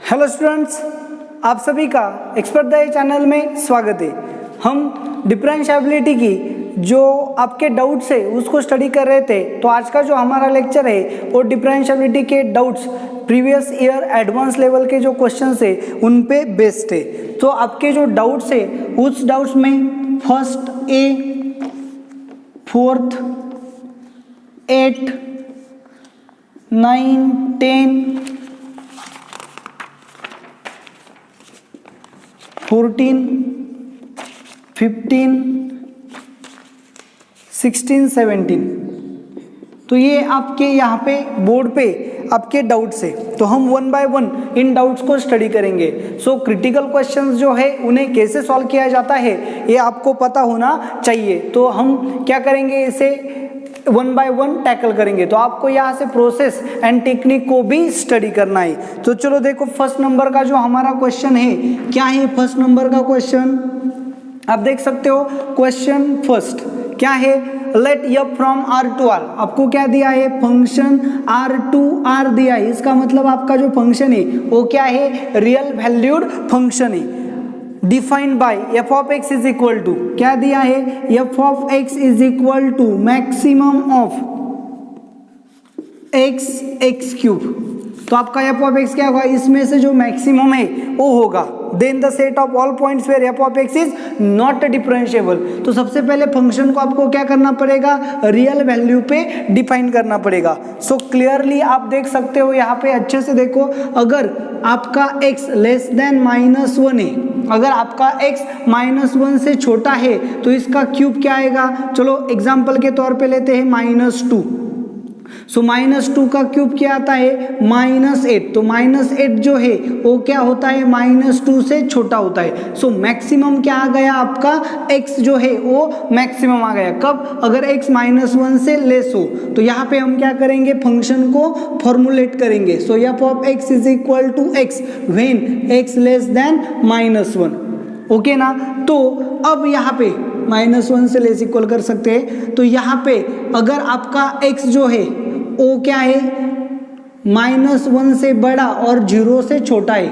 Hello students, आप सभी का एक्सपर्ट द चैनल में स्वागत है। हम डिफरेंशिएबिलिटी की जो आपके डाउट्स है उसको स्टडी कर रहे थे। तो आज का जो हमारा लेक्चर है वो डिफरेंशिएबिलिटी के doubts previous year advance level के जो क्वेश्चंस है उन पे बेस्ड है। तो आपके जो डाउट्स है उस डाउट्स में फर्स्ट ए, फोर्थ, 8, 9, 10, 14, 15, 16, 17, तो ये आपके यहाँ पे बोर्ड पे आपके डाउट्स है। तो हम one by one in doubts को स्टडी करेंगे। सो क्रिटिकल क्वेश्चंस जो है उन्हें कैसे सॉल्व किया जाता है ये आपको पता होना चाहिए। तो हम क्या करेंगे, इसे वन बाय वन टैकल करेंगे। तो आपको यहाँ से प्रोसेस एंड टेक्निक को भी स्टडी करना है। तो चलो देखो, फर्स्ट नंबर का जो हमारा क्वेश्चन है, क्या है फर्स्ट नंबर का क्वेश्चन, आप देख सकते हो। क्वेश्चन फर्स्ट क्या है, let f from r to r। आपको क्या दिया है, फंक्शन r टू r दिया है। इसका मतलब आपका जो फंक्शन है वो क्या है, रियल वैल्यूड फंक्शन है। Defined by f of x is equal to, क्या दिया है, f of x is equal to maximum of x cube. तो आपका f ऑफ x क्या होगा, इसमें से जो मैक्सिमम है वो होगा। Then the set of all points where f of x is not differentiable. तो सबसे पहले फंक्शन को आपको क्या करना पड़ेगा, रियल वैल्यू पे डिफाइन करना पड़ेगा। सो क्लियरली आप देख सकते हो यहाँ पे, अच्छे से देखो। अगर आपका x लेस देन -1 है, अगर आपका x -1 से छोटा है तो इसका क्यूब क्या आएगा। चलो एग्जाम्पल के तौर पे लेते हैं -2। सो -2 का क्यूब क्या आता है, -8। तो -8 जो है वो क्या होता है, -2 से छोटा होता है। सो मैक्सिमम क्या आ गया, आपका x जो है वो मैक्सिमम आ गया। कब, अगर x -1 से लेस हो। तो यहाँ पे हम क्या करेंगे, फंक्शन को फॉर्मुलेट करेंगे। So f of x is equal to x when x less than -1। Okay ना। तो अब यहाँ पे -1 से लेस इक्वल कर सकते हैं। तो यहाँ पे अगर आपका x जो है वो क्या है, -1 से बड़ा और 0 से छोटा है।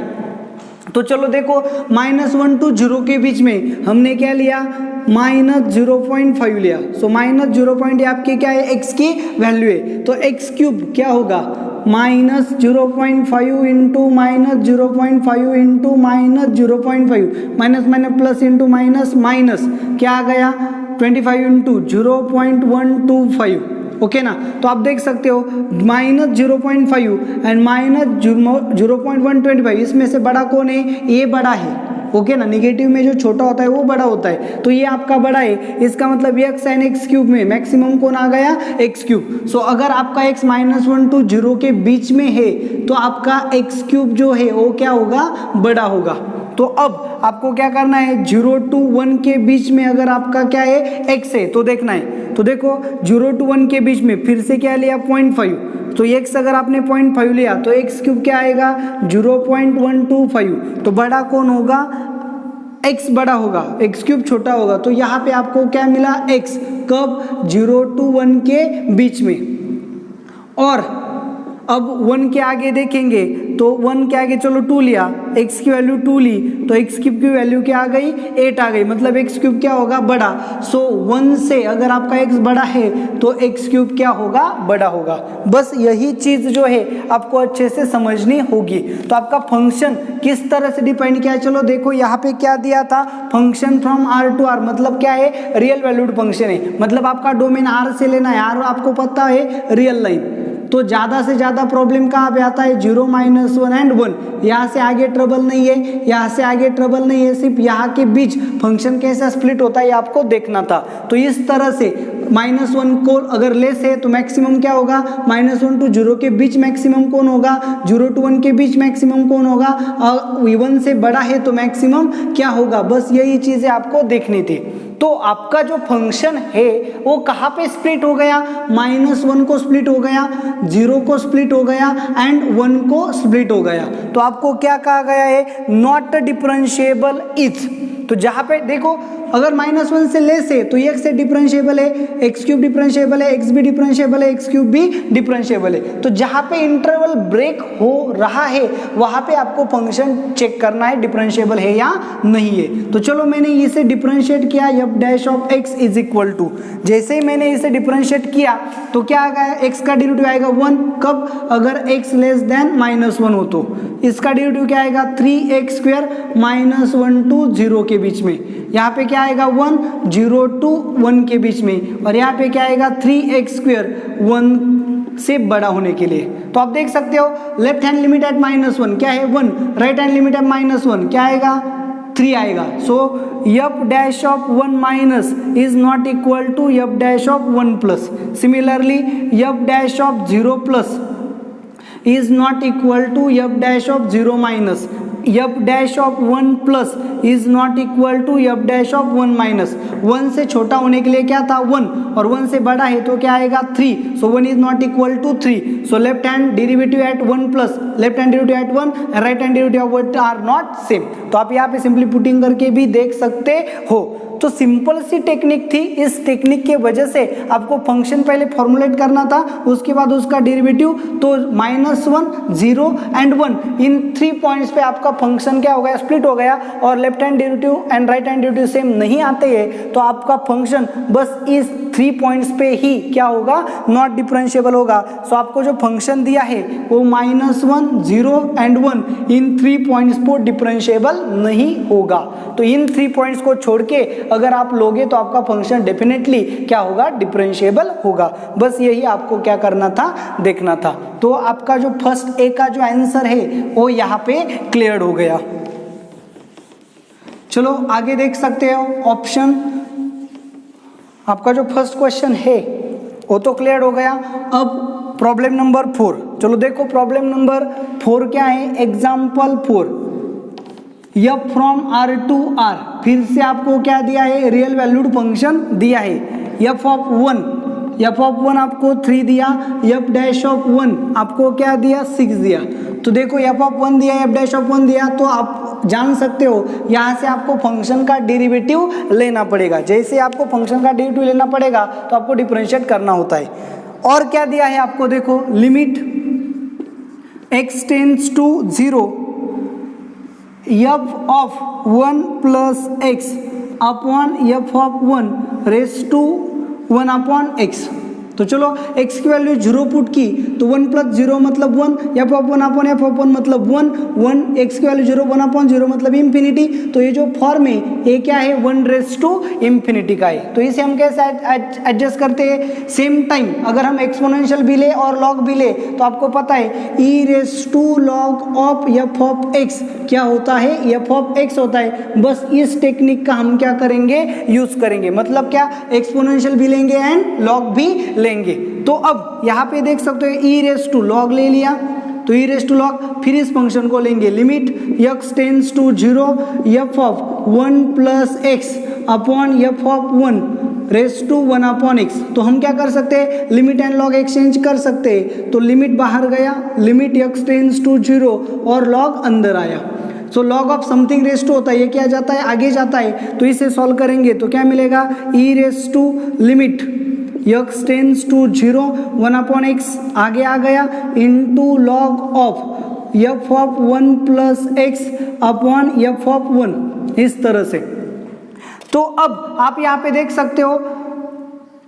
तो चलो देखो, -1 to 0 के बीच में हमने क्या लिया, -0.5 लिया। सो -0. ये आपके क्या है, x की वैल्यू है। तो x क्यूब क्या होगा, -0.5 into -0.5 into -0.5, minus minus plus into minus minus, क्या आ गया 25 इंटू 0.125। ओके ना। तो आप देख सकते हो -0.5 एंड -0.125, इसमें से बड़ा कौन है, ये बड़ा है। ओके ना, निगेटिव में जो छोटा होता है वो बड़ा होता है। तो ये आपका बड़ा है, इसका मतलब x एंड x क्यूब में मैक्सिमम कौन आ गया, x क्यूब। सो अगर आपका x -1 to 0 के बीच में है तो आपका x क्यूब जो है वो क्या होगा, बड़ा होगा। तो अब आपको क्या करना है, 0 to 1 के बीच में अगर आपका क्या है, x है तो देखना है। तो देखो 0 to 1 के बीच में फिर से क्या लिया, 0.5। तो x अगर आपने 0.5 लिया तो x क्यूब क्या आएगा, 0.125। तो बड़ा कौन होगा, x बड़ा होगा, x क्यूब छोटा होगा। तो यहाँ पे आपको क्या मिला, x। कब, 0 to 1 के बीच में। और अब 1 के आगे देखेंगे तो 1 के आगे चलो 2 लिया, x की वैल्यू 2 ली तो x क्यूब की वैल्यू क्या आ गई, 8 आ गई। मतलब x क्यूब क्या होगा, बड़ा। सो 1 से अगर आपका x बड़ा है तो x क्यूब क्या होगा, बड़ा होगा। बस यही चीज जो है आपको अच्छे से समझनी होगी। तो आपका फंक्शन किस तरह से डिफाइन किया है, चलो देखो यहाँ पे क्या दिया था, function from r to r। मतलब क्या है, रियल वैल्यूड फंक्शन है। मतलब आपका डोमेन r से लेना है, r आपको पता है रियल लाइन। तो ज़्यादा से ज़्यादा प्रॉब्लम कहाँ पे आता है, 0, -1 एंड 1। यहाँ से आगे ट्रबल नहीं है, यहाँ से आगे ट्रबल नहीं है, सिर्फ यहाँ के बीच फंक्शन कैसा स्प्लिट होता है ये आपको देखना था। तो इस तरह से -1 को अगर लेस है तो मैक्सिमम क्या होगा, -1 to 0 के बीच मैक्सिमम कौन होगा, 0 to 1 के बीच मैक्सिमम कौन होगा, और 1 से बड़ा है तो मैक्सिमम क्या होगा। बस यही चीज़ें आपको देखनी थी। तो आपका जो फंक्शन है वो कहाँ पे स्प्लिट हो गया, -1 को स्प्लिट हो गया, 0 को स्प्लिट हो गया एंड 1 को स्प्लिट हो गया। तो आपको क्या कहा गया है, नॉट डिफरेंशिएबल इज। तो जहाँ पे देखो अगर -1 से लेस है तो x से डिफरेंशिएबल है, एक्स क्यूब डिफरेंशिएबल है, एक्स भी डिफरेंशिएबल है, एक्स क्यूब भी डिफरेंशिएबल है। तो जहाँ पे इंटरवल ब्रेक हो रहा है वहाँ पे आपको फंक्शन चेक करना है डिफरेंशिएबल है या नहीं है। तो चलो मैंने इसे डिफरेंशिएट किया, F dash of x is equal to, जैसे ही मैंने इसे डिफरेंशिएट किया तो क्या आ गया, x का डेरिवेटिव आएगा 1, कब, अगर x लेस देन -1 हो तो इसका डेरिवेटिव क्या आएगा 3x स्क्वायर -1 to 0 के बीच में, यहाँ पे क्या आएगा 1, 0 to 1 के बीच में, और यहाँ पे क्या आएगा 3x स्क्वायर 1 से बड़ा होने के लिए। तो आप देख सकते हो लेफ्ट हैंड लिमिट एट -1 क्या है 1, राइट हैंड लिमिट एट -1 क्या आएगा 3 आएगा। So f dash of 1 minus is not equal to f dash of 1 plus. Similarly f dash of 0 plus is not equal to f dash of 0 minus, f dash of 1 plus is not equal to f dash of 1 minus। 1 से छोटा होने के लिए क्या था 1, और 1 से बड़ा है तो क्या आएगा 3, so 1 is not equal to 3। So left hand derivative at 1 plus left hand derivative at 1 right hand derivative at 1 are not same. तो आप यहाँ पे सिंपली पुटिंग करके भी देख सकते हो। तो सिंपल सी टेक्निक थी, इस टेक्निक के वजह से आपको फंक्शन पहले फॉर्मुलेट करना था, उसके बाद उसका डेरिवेटिव, तो -1, 0 एंड 1 इन 3 पॉइंट्स पे आपका फंक्शन क्या हो गया, स्प्लिट हो गया, और left hand derivative and right hand derivative same नहीं आते हैं तो आपका फंक्शन बस इस 3 पॉइंट्स पे ही क्या होगा, नॉट डिफरेंशिएबल होगा। सो आपको जो फंक्शन दिया है वो -1, 0 एंड 1 इन 3 पॉइंट्स पर डिफरेंशिएबल नहीं होगा। तो इन 3 पॉइंट्स को छोड़ के अगर आप लोगे तो आपका फंक्शन डेफिनेटली क्या होगा, डिफरेंशिएबल होगा। बस यही आपको क्या करना था, देखना था। तो आपका जो फर्स्ट ए का जो आंसर है वो यहाँ पे क्लियर हो गया। चलो आगे देख सकते हो ऑप्शन, आपका जो फर्स्ट क्वेश्चन है वो तो क्लियर हो गया। अब प्रॉब्लम नंबर 4, चलो देखो प्रॉब्लम नंबर 4 क्या है, example 4, f from r to r, फिर से आपको क्या दिया है, रियल वैल्यूड फंक्शन दिया है। f ऑफ 1 आपको 3 दिया, f डैश ऑफ 1 आपको क्या दिया 6 दिया। तो देखो f ऑफ 1 दिया, f डैश ऑफ 1 दिया, तो आप जान सकते हो यहाँ से आपको फंक्शन का डेरिवेटिव लेना पड़ेगा। जैसे आपको फंक्शन का डेरिवेटिव लेना पड़ेगा तो आपको डिफरेंशिएट करना होता है। और क्या दिया है आपको, देखो limit x tends to 0 f of 1 plus x upon f of 1 raise to 1 upon x। तो चलो x की वैल्यू 0 पुट की तो 1 प्लस 0 मतलब 1, f of 1 upon f of 1 मतलब 1, x की वैल्यू 0 1 अपॉन 0 मतलब इंफिनिटी। तो ये जो फॉर्म है ये क्या है, 1 रेज टू इंफिनिटी का है। तो इसे हम कैसे एडजस्ट करते हैं, सेम टाइम अगर हम एक्सपोनेंशियल भी ले और लॉग भी ले तो आपको पता है e raise to log of f of x क्या होता है, f ऑफ x होता है। बस इस टेक्निक का हम क्या करेंगे, यूज करेंगे, मतलब क्या, एक्सपोनेंशियल भी लेंगे एंड लॉग भी लेंगे। तो अब यहाँ पे देख सकते हो e रेज टू लॉग ले लिया, तो e रेज टू लॉग, फिर इस फंक्शन को लेंगे limit x tends to 0 f of 1 plus x upon f of 1 raise to 1 upon x। तो हम क्या कर सकते हैं, लिमिट एंड लॉग एक्सचेंज कर सकते हैं। तो लिमिट बाहर गया, लिमिट x टेंड्स टू 0 और लॉग अंदर आया। So log of something raise to होता है, ये क्या जाता है, आगे जाता है। तो इसे सॉल्व करेंगे तो क्या मिलेगा, e raise to limit x tends to 0 1 upon x आगे आ गया into log of f of 1 plus x upon f of 1, इस तरह से। तो अब आप यहाँ पे देख सकते हो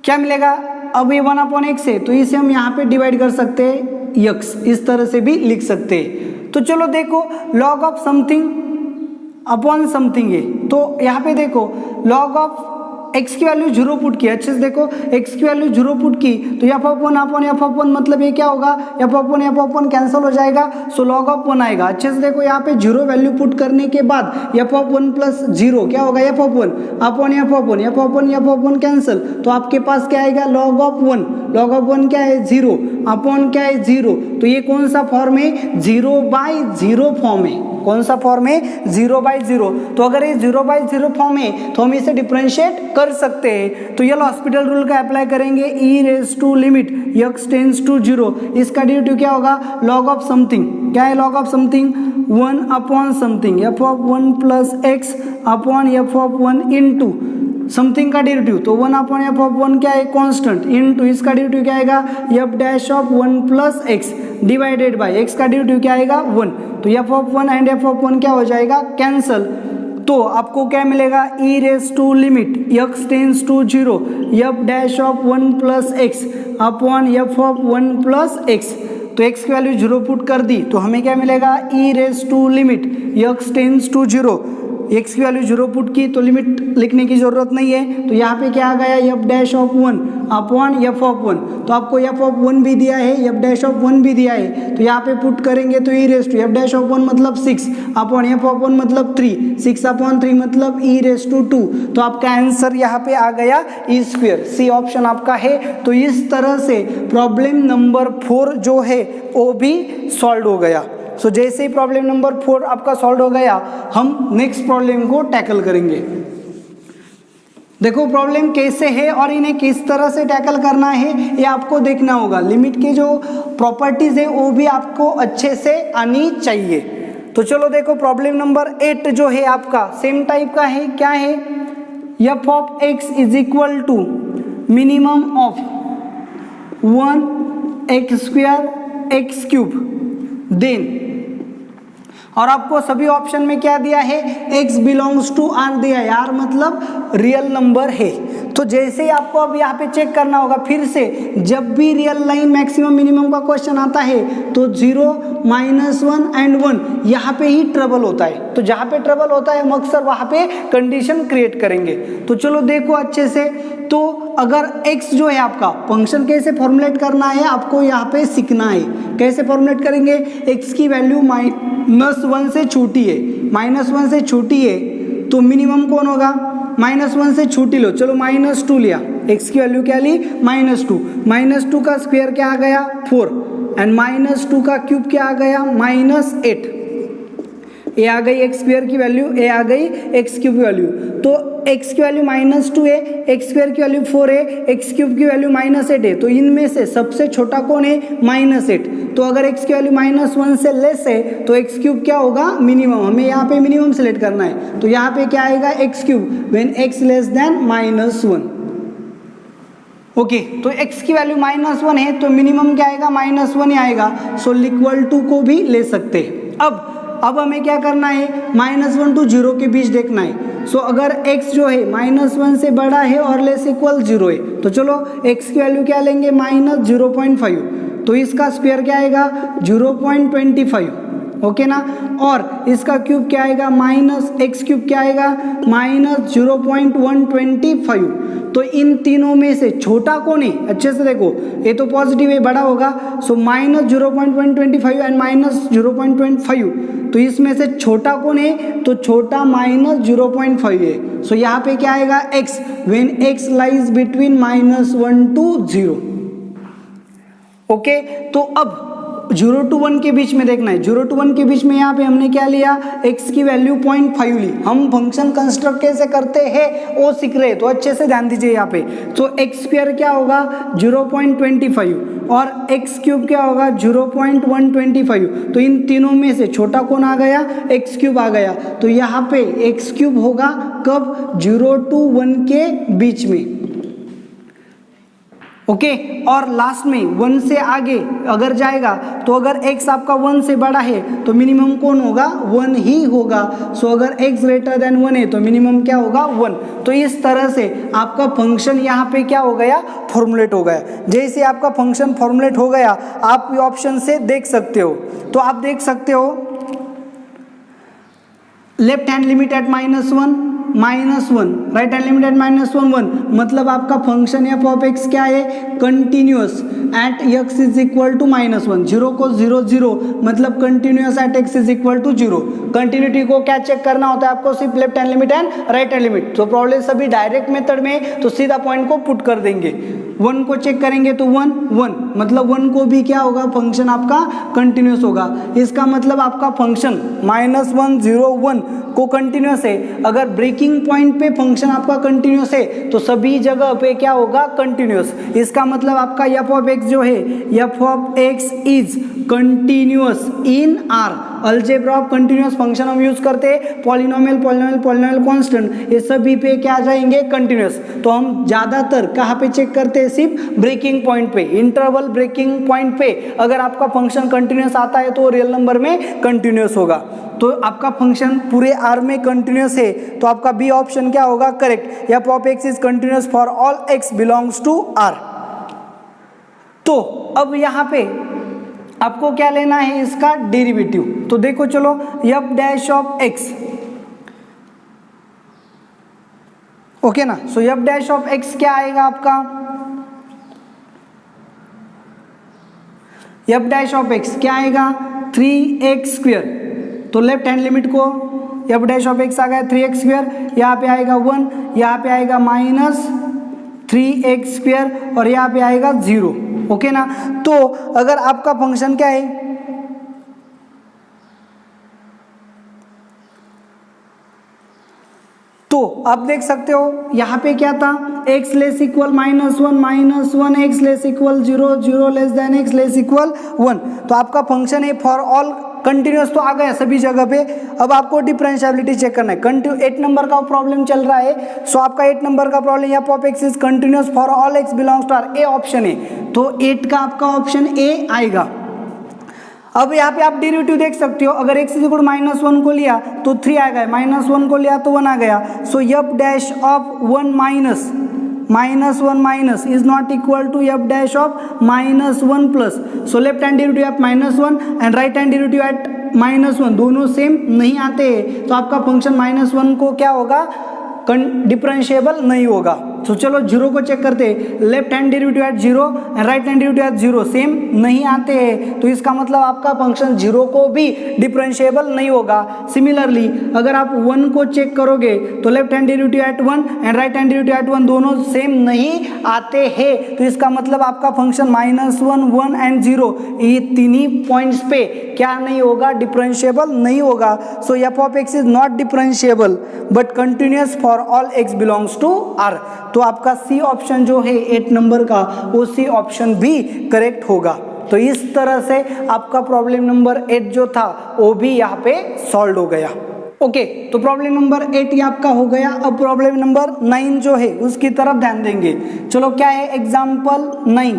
क्या मिलेगा, अब ये 1 अपॉन x है तो इसे हम यहाँ पे डिवाइड कर सकते हैं x, इस तरह से भी लिख सकते हैं। तो चलो देखो log of something upon something है, तो यहाँ पे देखो लॉग ऑफ x की वैल्यू 0 पुट की, अच्छे से देखो x की वैल्यू 0 पुट की तो f of 1 upon f of 1 मतलब ये क्या होगा, f ऑफ 1 कैंसिल हो जाएगा, सो लॉग ऑफ 1 आएगा। अच्छे से देखो यहाँ पे 0 वैल्यू पुट करने के बाद f ऑफ 1 प्लस 0 क्या होगा, f of 1 upon f of 1 cancel, तो आपके पास क्या आएगा, लॉग ऑफ 1, लॉग ऑफ 1 क्या है 0 अपॉन क्या है 0। तो ये कौन सा फॉर्म है, 0/0 फॉर्म है। कौन सा फॉर्म है, 0/0। तो अगर ये 0/0 फॉर्म है तो हम इसे डिफरेंशिएट कर सकते हैं। तो ये हॉस्पिटल रूल का अप्लाई करेंगे, e raise to limit x tends to 0, इसका डेरिवेटिव क्या होगा, log ऑफ समथिंग, क्या है log of something, 1 upon something, f of 1 plus x upon f of 1 into something का डेरिवेटिव, तो 1 अपॉन f ऑफ 1 क्या है, कांस्टेंट, इनटू इसका डेरिवेटिव क्या आएगा, f dash of 1 plus x divided by x का डेरिवेटिव क्या आएगा 1। तो f of 1 and f of 1 क्या हो जाएगा, कैंसल। तो आपको क्या मिलेगा, e raise to limit x tends to 0 f dash of 1 plus x upon f of 1 plus x। तो x की वैल्यू 0 पुट कर दी तो हमें क्या मिलेगा, e raise to limit x tends to 0, x की वैल्यू 0 पुट की तो लिमिट लिखने की जरूरत नहीं है। तो यहाँ पे क्या आ गया, f dash of 1 upon f of 1। तो आपको f ऑफ 1 भी दिया है, f डैश ऑफ 1 भी दिया है, तो यहाँ पे पुट करेंगे तो e raise to f dash of 1 मतलब 6 अपॉन f ऑफ 1 मतलब 3, 6 अपॉन 3 मतलब e रेज टू 2। तो आपका आंसर यहाँ पे आ गया e स्क्वायर, सी ऑप्शन आपका है। तो इस तरह से प्रॉब्लम नंबर 4 जो है वो भी सॉल्व हो गया। सो जैसे ही प्रॉब्लम नंबर 4 आपका सॉल्व हो गया, हम नेक्स्ट प्रॉब्लम को टैकल करेंगे। देखो प्रॉब्लम कैसे है और इन्हें किस तरह से टैकल करना है ये आपको देखना होगा। लिमिट की जो प्रॉपर्टीज है वो भी आपको अच्छे से आनी चाहिए। तो चलो देखो प्रॉब्लम नंबर 8 जो है आपका सेम टाइप का है, क्या है, f of x is equal to minimum of 1 x² x³ then, और आपको सभी ऑप्शन में क्या दिया है, x बिलोंग्स टू r दिया है, r मतलब रियल नंबर है। तो जैसे ही आपको अब यहाँ पे चेक करना होगा फिर से, जब भी रियल लाइन मैक्सिमम मिनिमम का क्वेश्चन आता है तो 0, -1 एंड 1 यहाँ पे ही ट्रबल होता है। तो जहाँ पे ट्रबल होता है हम अक्सर वहाँ पे कंडीशन क्रिएट करेंगे। तो चलो देखो अच्छे से, तो अगर x जो है आपका फंक्शन कैसे फॉर्मुलेट करना है आपको यहाँ पे सीखना है। कैसे फॉर्मुलेट करेंगे, x की वैल्यू -1 से छोटी है, -1 से छोटी है तो मिनिमम कौन होगा, -1 से छोटी लो, चलो -2 लिया, x की वैल्यू क्या ली, -2, -2 का स्क्वायर क्या आ गया 4 एंड -2 का क्यूब क्या आ गया -8, ये आ गई x स्क्वायर की वैल्यू, ये आ गई x क्यूब की वैल्यू। तो x की वैल्यू -2 है, x स्क्वायर की वैल्यू 4 है, x क्यूब की वैल्यू -8 है, तो इनमें से सबसे छोटा कौन है, -8। तो अगर x की वैल्यू -1 से लेस है तो x क्यूब क्या होगा, मिनिमम, हमें यहाँ पे मिनिमम सेलेक्ट करना है। तो यहाँ पे क्या आएगा, x³ when x less than -1। Okay, तो x की वैल्यू -1 है तो मिनिमम क्या आएगा, -1 ही आएगा। सो इक्वल टू को भी ले सकते हैं। अब हमें क्या करना है, -1 to 0 के बीच देखना है। सो अगर x जो है -1 से बड़ा है और लेस इक्वल 0 है तो चलो x की वैल्यू क्या लेंगे, -0.5, तो इसका स्क्वायर क्या आएगा 0.25, ओके ना, और इसका क्यूब क्या आएगा -x³ क्या आएगा -0.125। तो इन तीनों में से छोटा कौन है, अच्छे से देखो, ये तो पॉजिटिव है, बड़ा होगा, सो -0.125 एंड -0.25, तो इसमें से छोटा कौन है, तो छोटा -0.5 है। सो यहाँ पे क्या आएगा, x when x lies between -1 to 0। Okay, तो अब 0 to 1 के बीच में देखना है। 0 to 1 के बीच में यहाँ पे हमने क्या लिया, x की वैल्यू 0.5 ली। हम फंक्शन कंस्ट्रक्ट कैसे करते हैं वो सीख रहे हैं, तो अच्छे से ध्यान दीजिए यहाँ पे। तो x² क्या होगा 0.25 और x³ क्या होगा 0.125। तो इन तीनों में से छोटा कौन आ गया, x³ आ गया। तो यहाँ पे x³ होगा कब, 0 to 1 के बीच में। ओके, और लास्ट में 1 से आगे अगर जाएगा तो अगर x आपका 1 से बड़ा है तो मिनिमम कौन होगा, 1 ही होगा। सो अगर x ग्रेटर देन 1 है तो मिनिमम क्या होगा 1। तो इस तरह से आपका फंक्शन यहाँ पे क्या हो गया, फॉर्मुलेट हो गया। जैसे आपका फंक्शन फॉर्मुलेट हो गया आप ये ऑप्शन से देख सकते हो। तो आप देख सकते हो left hand limit at -1, -1, right hand limit at -1 1, मतलब आपका फंक्शन एफ ऑफ एक्स क्या है, continuous at x is equal to -1, 0 को 0 0, मतलब continuous at x is equal to 0। Continuity को क्या चेक करना होता है आपको, सिर्फ left hand limit and right hand limit. तो प्रॉब्लम सभी डायरेक्ट मेथड में तो सीधा पॉइंट को पुट कर देंगे। 1 को चेक करेंगे तो 1 1, मतलब 1 को भी क्या होगा, फंक्शन आपका कंटिन्यूअस होगा। इसका मतलब आपका फंक्शन -1 0 1 को कंटिन्यूअस है। अगर ब्रेकिंग पॉइंट पे फंक्शन आपका कंटिन्यूअस है तो सभी जगह पे क्या होगा, कंटिन्यूअस। इसका मतलब आपका एफ ऑफ एक्स जो है, F of x is continuous in are. Algebra of continuous function हम यूज करते हैं, पॉलिनोमियल पॉलिनोमियल पॉलिनोमियल कांस्टेंट, ये सभी पे क्या आ जाएंगे, कंटिन्यूअस। तो हम ज्यादातर कहाँ पे चेक करते हैं, सिर्फ ब्रेकिंग पॉइंट पे, इंटरवल ब्रेकिंग पॉइंट पे। अगर आपका फंक्शन कंटिन्यूअस आता है तो रियल नंबर में कंटिन्यूअस होगा। तो आपका फंक्शन पूरे आर में कंटिन्यूअस है, तो आपका बी ऑप्शन क्या होगा, correct. F of x is continuous for all x belongs to R. तो अब यहाँ पे आपको क्या लेना है, इसका डेरिवेटिव। तो देखो चलो, F dash of x, okay ना। सो एफ डैश ऑफ एक्स क्या आएगा आपका, एफ डैश ऑफ एक्स क्या आएगा, 3x²। तो लेफ्ट हैंड लिमिट को एफ डैश ऑफ एक्स आ गया 3x², यहाँ पे आएगा 1, यहाँ पे आएगा -3x² और यहाँ पे आएगा 0, ओके ना। तो अगर आपका फंक्शन क्या है, तो आप देख सकते हो यहाँ पे क्या था, x less equal -1 x less equal 0 0 less than x less equal 1। तो आपका फंक्शन है फॉर ऑल कंटिन्यूअस, तो आ गया सभी जगह पे। अब आपको डिफरेंशिएबिलिटी चेक करना है। 8 नंबर का प्रॉब्लम चल रहा है। सो आपका 8 नंबर का problem, f of x is continuous for all x belongs to R, A option है। तो 8 का आपका ऑप्शन ए आएगा। अब यहाँ पे आप डेरिवेटिव देख सकते हो, अगर x इक्वल -1 को लिया तो 3 आ गया, -1 को लिया तो 1 आ गया। So f dash of 1 minus is not equal to f dash of -1 plus. So left hand derivative at -1 and right hand derivative at -1 दोनों सेम नहीं आते हैं, तो आपका फंक्शन -1 को क्या होगा, डिफरेंशिएबल नहीं होगा। तो चलो 0 को चेक करते हैं, left hand derivative eight 0 and right hand derivative eight 0 same नहीं आते हैं, तो इसका मतलब आपका फंक्शन 0 को भी डिफरेंशिएबल नहीं होगा। सिमिलरली अगर आप 1 को चेक करोगे तो left hand derivative at 1 and right hand derivative at 1 दोनों सेम नहीं आते हैं, तो इसका मतलब आपका फंक्शन -1 1 एंड 0 ये तीनों पॉइंट्स पे क्या नहीं होगा, डिफरेंशिएबल नहीं होगा। So f of x is not differentiable but continuous for all x belongs to R. तो आपका सी ऑप्शन जो है 8 नंबर का, वो सी ऑप्शन भी करेक्ट होगा। तो इस तरह से आपका प्रॉब्लम नंबर 8 जो था वो भी यहाँ पे सॉल्व हो गया। ओके, तो प्रॉब्लम नंबर 8 ये आपका हो गया। अब प्रॉब्लम नंबर 9 जो है उसकी तरफ ध्यान देंगे। चलो क्या है example 9,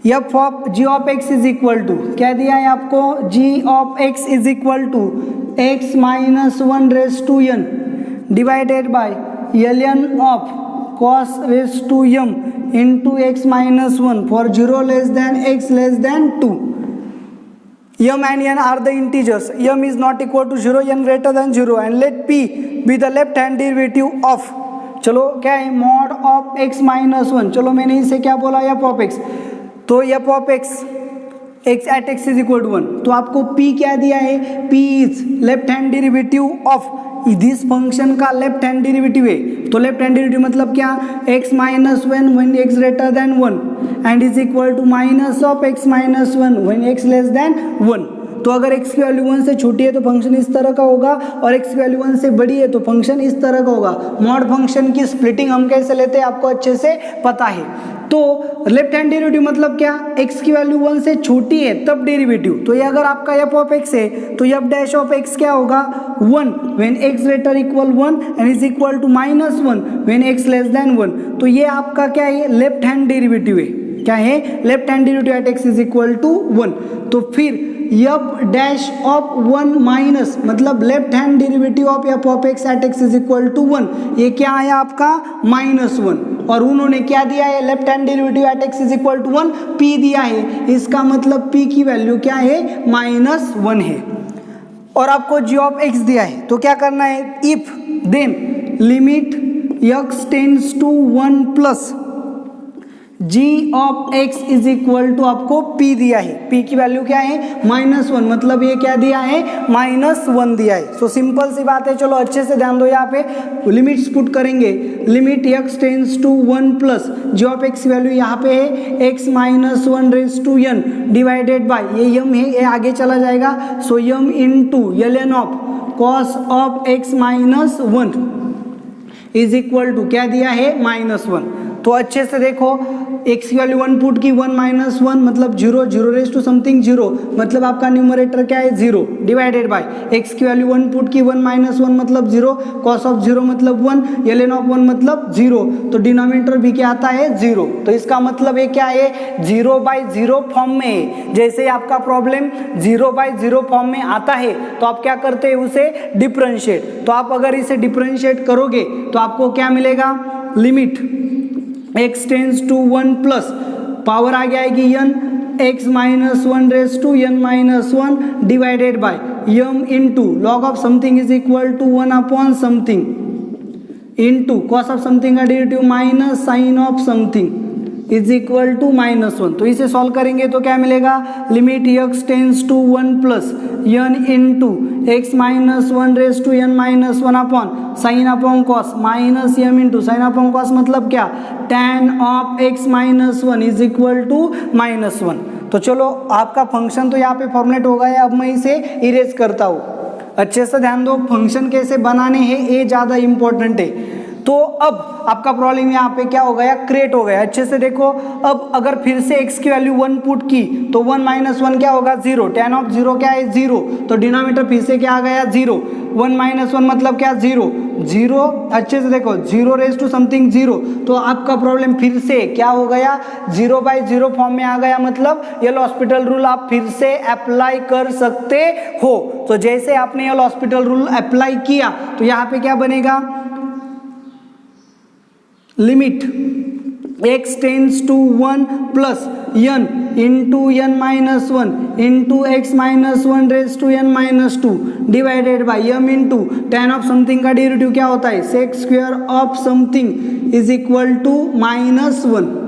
f of g of x is equal to, क्या दिया है आपको, g of x is equal to x -1 raise to n divided by ln of cos raise to m into x -1 for 0 less than x less than 2. m and n are the integers. m is not equal to 0, n greater than 0 and let p be the left hand derivative of, चलो क्या है, mod of x -1। चलो मैंने इसे क्या बोला, f of x। तो f of x x at x is equal to 1, तो आपको p क्या दिया है, p is left hand derivative of this function का लेफ्ट हैंड डेरिवेटिव है। तो लेफ्ट हैंड डेरिवेटिव मतलब क्या, x -1 when x greater than 1 and is equal to minus of x -1 when x less than 1। तो अगर x की value 1 से छोटी है तो फंक्शन इस तरह का होगा, और x की वैल्यू 1 से बड़ी है तो फंक्शन इस तरह का होगा। मॉड फंक्शन की स्प्लिटिंग हम कैसे लेते हैं आपको अच्छे से पता है। तो लेफ्ट हैंड डेरिवेटिव मतलब क्या, x की वैल्यू 1 से छोटी है तब डेरिवेटिव। तो ये अगर आपका f ऑफ x है तो f डैश ऑफ x क्या होगा, 1 when x greater equal 1 and is equal to -1 when x less than 1। तो ये आपका क्या है, लेफ्ट हैंड डेरिवेटिव है। क्या है, left hand derivative at x is equal to 1। तो फिर f डैश ऑफ 1 माइनस मतलब left hand derivative of f of x at x is equal to 1, ये क्या आया आपका -1, और उन्होंने क्या दिया है, left hand derivative at x is equal to 1 p दिया है। इसका मतलब p की वैल्यू क्या है, -1 है, और आपको g ऑफ x दिया है। तो क्या करना है, if then limit x tends to 1 plus g of x is equal to आपको p दिया है, p की वैल्यू क्या है -1, मतलब ये क्या दिया है -1 दिया है। सो सिंपल सी बात है, चलो अच्छे से ध्यान दो, यहाँ पे लिमिट्स पुट करेंगे। Limit x tends to 1 plus g of x की वैल्यू यहाँ पे है x minus 1 raise to n divided by ये m है, ये आगे चला जाएगा, so m into ln of cos of x minus 1 is equal to क्या दिया है -1। तो अच्छे से देखो, x की वैल्यू 1 पुट की, 1 माइनस 1 मतलब 0, 0 रेज टू समथिंग 0, मतलब आपका न्यूमरेटर क्या है 0, डिवाइडेड बाय x की वैल्यू 1 पुट की, 1 माइनस 1 मतलब 0, cos ऑफ 0 मतलब 1, ln ऑफ 1 मतलब 0, तो डिनोमिनेटर भी क्या आता है 0। तो इसका मतलब ये क्या है 0/0 फॉर्म में है। जैसे आपका प्रॉब्लम 0/0 फॉर्म में आता है तो आप क्या करते हैं उसे डिफरेंशिएट। तो आप अगर इसे डिफरेंशिएट करोगे तो आपको क्या मिलेगा, limit x tends to 1 plus power आ जाएगी n x minus 1 raise to n minus 1 divided by m into log of something is equal to 1 upon something into cos of something का derivative minus sine of something is equal to -1। तो इसे solve करेंगे तो क्या मिलेगा, limit x tends to 1 plus n into x minus 1 raise to n minus 1 upon sine upon cos minus m into sine upon cos मतलब क्या tan of x minus 1 is equal to -1। तो चलो आपका function तो यहाँ पे formulate हो गया, अब मैं इसे इरेज करता हूँ। अच्छे से ध्यान दो, फंक्शन कैसे बनाने हैं ये ज़्यादा इंपॉर्टेंट है। तो अब आपका प्रॉब्लम यहाँ पे क्या हो गया, क्रिएट हो गया। अच्छे से देखो, अब अगर फिर से x की वैल्यू 1 पुट की तो 1 माइनस 1 क्या होगा 0, tan ऑफ 0 क्या है 0, तो डिनोमिनेटर फिर से क्या आ गया 0, 1 माइनस 1 मतलब क्या 0, 0। अच्छे से देखो 0 रेज टू समथिंग 0, तो आपका प्रॉब्लम फिर से क्या हो गया 0/0 फॉर्म में आ गया, मतलब एल हॉस्पिटल रूल आप फिर से अप्लाई कर सकते हो। तो जैसे आपने एल हॉस्पिटल रूल अप्लाई किया तो यहाँ पे क्या बनेगा, limit x tends to 1 plus n into n minus 1 into x minus 1 raise to n minus 2 divided by m into tan of something का डेरिवेटिव क्या होता है sec square of something is equal to -1।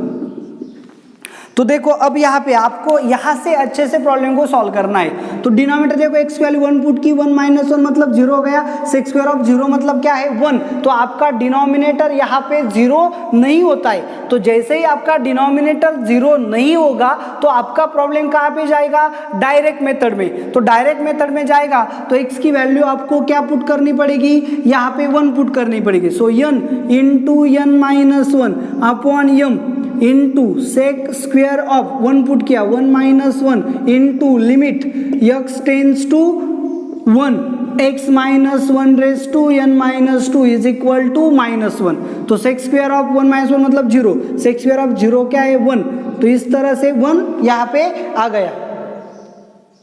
तो देखो अब यहाँ पे आपको यहाँ से अच्छे से प्रॉब्लम को सॉल्व करना है। तो डिनोमिनेटर देखो x की वैल्यू 1 पुट की, 1 माइनस 1 मतलब 0 हो गया, सेक स्क्वायर ऑफ 0 मतलब क्या है 1, तो आपका डिनोमिनेटर यहाँ पे 0 नहीं होता है। तो जैसे ही आपका डिनोमिनेटर 0 नहीं होगा तो आपका प्रॉब्लम कहाँ पे जाएगा, डायरेक्ट मेथड में। तो डायरेक्ट मेथड में जाएगा तो x की वैल्यू आपको क्या पुट करनी पड़ेगी, यहाँ पे 1 पुट करनी पड़ेगी। So n into n minus 1 upon m into sec square of 1 put किया 1 minus 1 into limit x tends to 1 x minus 1 raise to n minus 2 is equal to -1। तो सेक स्क्वायर ऑफ 1 माइनस 1 मतलब 0, सेक square of 0 क्या है 1, तो इस तरह से 1 यहाँ पे आ गया,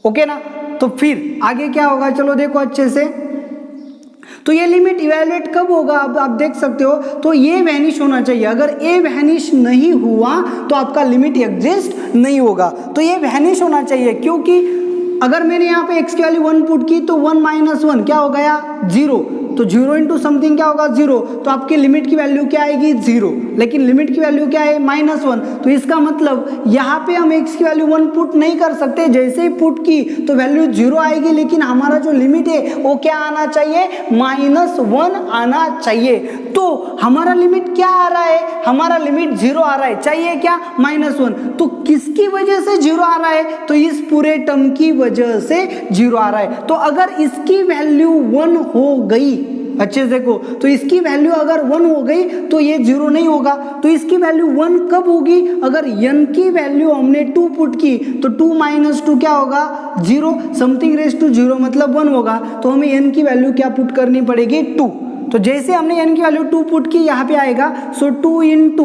ओके ना। तो फिर आगे क्या होगा, चलो देखो अच्छे से। तो ये लिमिट इवैल्यूएट कब होगा, अब आप देख सकते हो, तो ये वैनिश होना चाहिए। अगर ये वैनिश नहीं हुआ तो आपका लिमिट एग्जिस्ट नहीं होगा। तो ये वैनिश होना चाहिए, क्योंकि अगर मैंने यहाँ पे x की वैल्यू 1 पुट की तो 1 माइनस 1 क्या हो गया 0, तो 0 इंटू समथिंग क्या होगा 0, तो आपकी लिमिट की वैल्यू क्या आएगी 0, लेकिन लिमिट की वैल्यू क्या है -1। तो इसका मतलब यहाँ पे हम x की वैल्यू 1 पुट नहीं कर सकते, जैसे ही पुट की तो वैल्यू 0 आएगी, लेकिन हमारा जो लिमिट है वो क्या आना चाहिए -1 आना चाहिए। तो हमारा लिमिट क्या आ रहा है, हमारा लिमिट 0 आ रहा है, चाहिए क्या -1। तो किसकी वजह से 0 आ रहा है, तो इस पूरे टर्म की वजह से 0 आ रहा है। तो अगर इसकी वैल्यू 1 हो गई, अच्छे से देखो, तो इसकी वैल्यू अगर 1 हो गई तो ये 0 नहीं होगा। तो इसकी वैल्यू 1 कब होगी, अगर n की वैल्यू हमने 2 पुट की तो 2 माइनस 2 क्या होगा 0, समथिंग रेज टू 0 मतलब 1 होगा। तो हमें n की वैल्यू क्या पुट करनी पड़ेगी 2। तो जैसे हमने n की वैल्यू 2 पुट की यहाँ पे आएगा, सो 2 इंटू,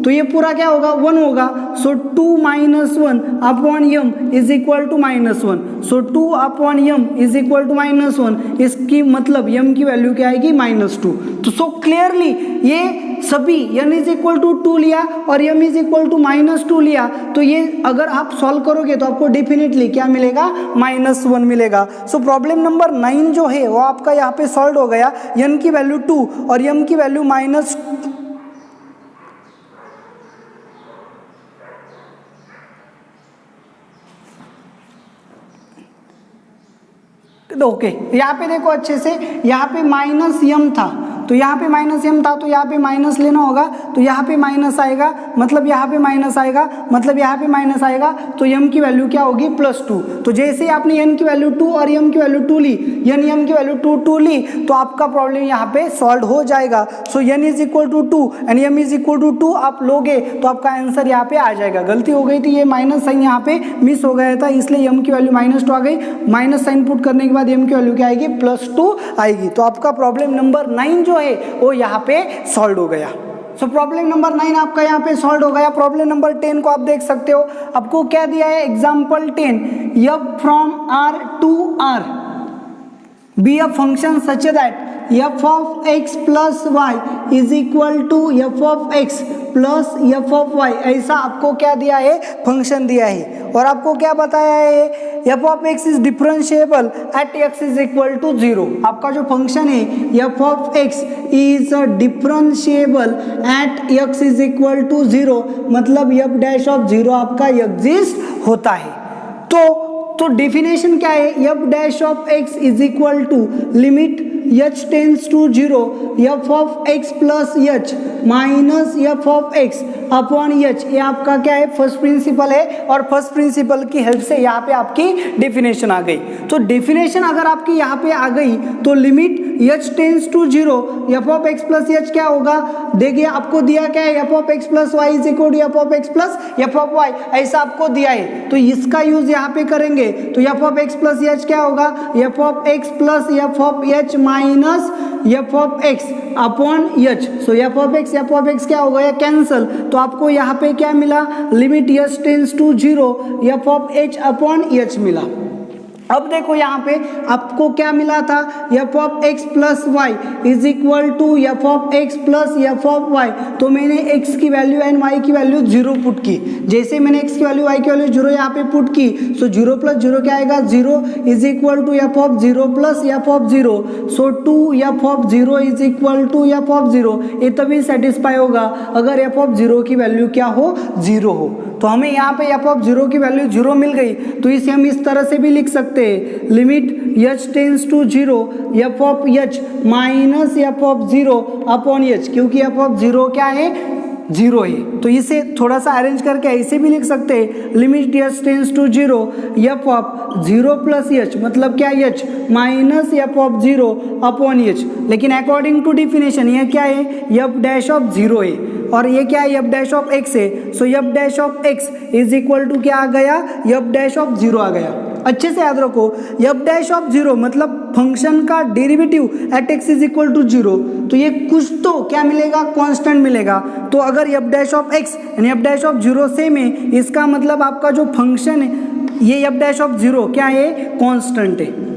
तो ये पूरा क्या होगा 1 होगा, so 2 minus 1 upon m is equal to -1। So 2 upon m is equal to -1, इसकी मतलब m की वैल्यू क्या आएगी -2। तो सो क्लियरली ये सभी n इज इक्वल टू 2 लिया और m इज इक्वल टू -2 लिया, तो ये अगर आप सॉल्व करोगे तो आपको डेफिनेटली क्या मिलेगा, -1 मिलेगा। सो प्रॉब्लम नंबर 9 जो है वो आपका यहाँ पे सॉल्व हो गया। n की वैल्यू 2 और m की वैल्यू ओके यहाँ पे देखो अच्छे से, यहाँ पे -m था तो यहाँ पे -m था तो यहाँ पे माइनस लेना होगा, तो यहाँ पे माइनस आएगा, मतलब यहाँ पे माइनस आएगा, मतलब यहाँ पे माइनस आएगा, तो m की वैल्यू क्या होगी, +2। तो जैसे ही आपने n की वैल्यू 2 और m की वैल्यू 2 ली, m की वैल्यू 2 ली, तो आपका प्रॉब्लम यहाँ पे सॉल्व हो जाएगा। So n is equal to 2 and m is equal to 2 आप लोगे तो आपका आंसर यहाँ पे आ जाएगा। गलती हो गई थी, ये माइनस साइन यहाँ पे मिस हो गया था, इसलिए m की वैल्यू -2 आ गई। माइनस साइन पुट करने के बाद m की वैल्यू क्या आएगी, +2 आएगी। तो आपका प्रॉब्लम नंबर 9 जो है वो यहाँ पे सॉल्व हो गया। सो प्रॉब्लम नंबर 9 आपका यहाँ पे सॉल्व हो गया। प्रॉब्लम नंबर 10 को आप देख सकते हो, आपको क्या दिया है, example 10, f from r to r be a function such that f of x plus y is equal to f of x plus f of y, ऐसा आपको क्या दिया है, फंक्शन दिया है। और आपको क्या बताया है, f of x is differentiable at x is equal to 0। आपका जो फंक्शन है f of x is differentiable at x is equal to 0, मतलब f dash of 0 आपका एग्जिस्ट होता है। तो डेफिनेशन क्या है, f dash of x is equal to limit h tends to 0 f of x plus h minus f of x upon h। ये आपका क्या है, फर्स्ट प्रिंसिपल है, और फर्स्ट प्रिंसिपल की हेल्प से यहाँ पे आपकी डेफिनेशन आ गई। तो डेफिनेशन अगर आपकी यहाँ पे आ गई तो limit h tends to 0 f of x plus h क्या होगा, देखिए आपको दिया क्या है, f of x plus y is equal to f of x plus f of y, ऐसा आपको दिया है। तो इसका यूज यहाँ पे करेंगे, तो f of x plus h क्या होगा, f of x plus f of h minus f of x upon h। So f of x क्या हो गया, कैंसल। तो आपको यहाँ पे क्या मिला, limit h tends to 0 f of h upon h मिला। अब देखो यहाँ पे आपको क्या मिला था, f of x plus y is equal to f of x plus f of y। तो मैंने x की वैल्यू एंड y की वैल्यू 0 पुट की। जैसे मैंने x की वैल्यू y की वैल्यू 0 यहाँ पे पुट की, सो 0 प्लस 0 क्या आएगा, 0 is equal to f of 0 plus f of 0। So 2f of 0 is equal to f of 0। ये तभी सेटिस्फाई होगा अगर f ऑफ 0 की वैल्यू क्या हो, 0 हो। तो हमें यहाँ पे f ऑफ 0 की वैल्यू 0 मिल गई, तो इसे हम इस तरह से भी लिख सकते हैं, limit h tends to 0 f of h minus f of 0 upon h, क्योंकि f ऑफ 0 क्या है, 0 है। तो इसे थोड़ा सा अरेंज करके ऐसे भी लिख सकते हैं, limit h tends to 0 f of 0 plus h, मतलब क्या, h minus f of 0 upon h। लेकिन अकॉर्डिंग टू डिफिनेशन ये क्या है, f डैश ऑफ 0 है, और ये क्या है, f डैश ऑफ x है। So f dash of x is equal to क्या आ गया, f डैश ऑफ 0 आ गया। अच्छे से याद रखो, f डैश ऑफ 0 मतलब फंक्शन का derivative at x is equal to 0। तो ये कुछ तो क्या मिलेगा, कांस्टेंट मिलेगा। तो अगर f डैश ऑफ x यानी f डैश ऑफ 0 सेम है, इसका मतलब आपका जो फंक्शन है ये f डैश ऑफ 0 क्या है, कांस्टेंट है।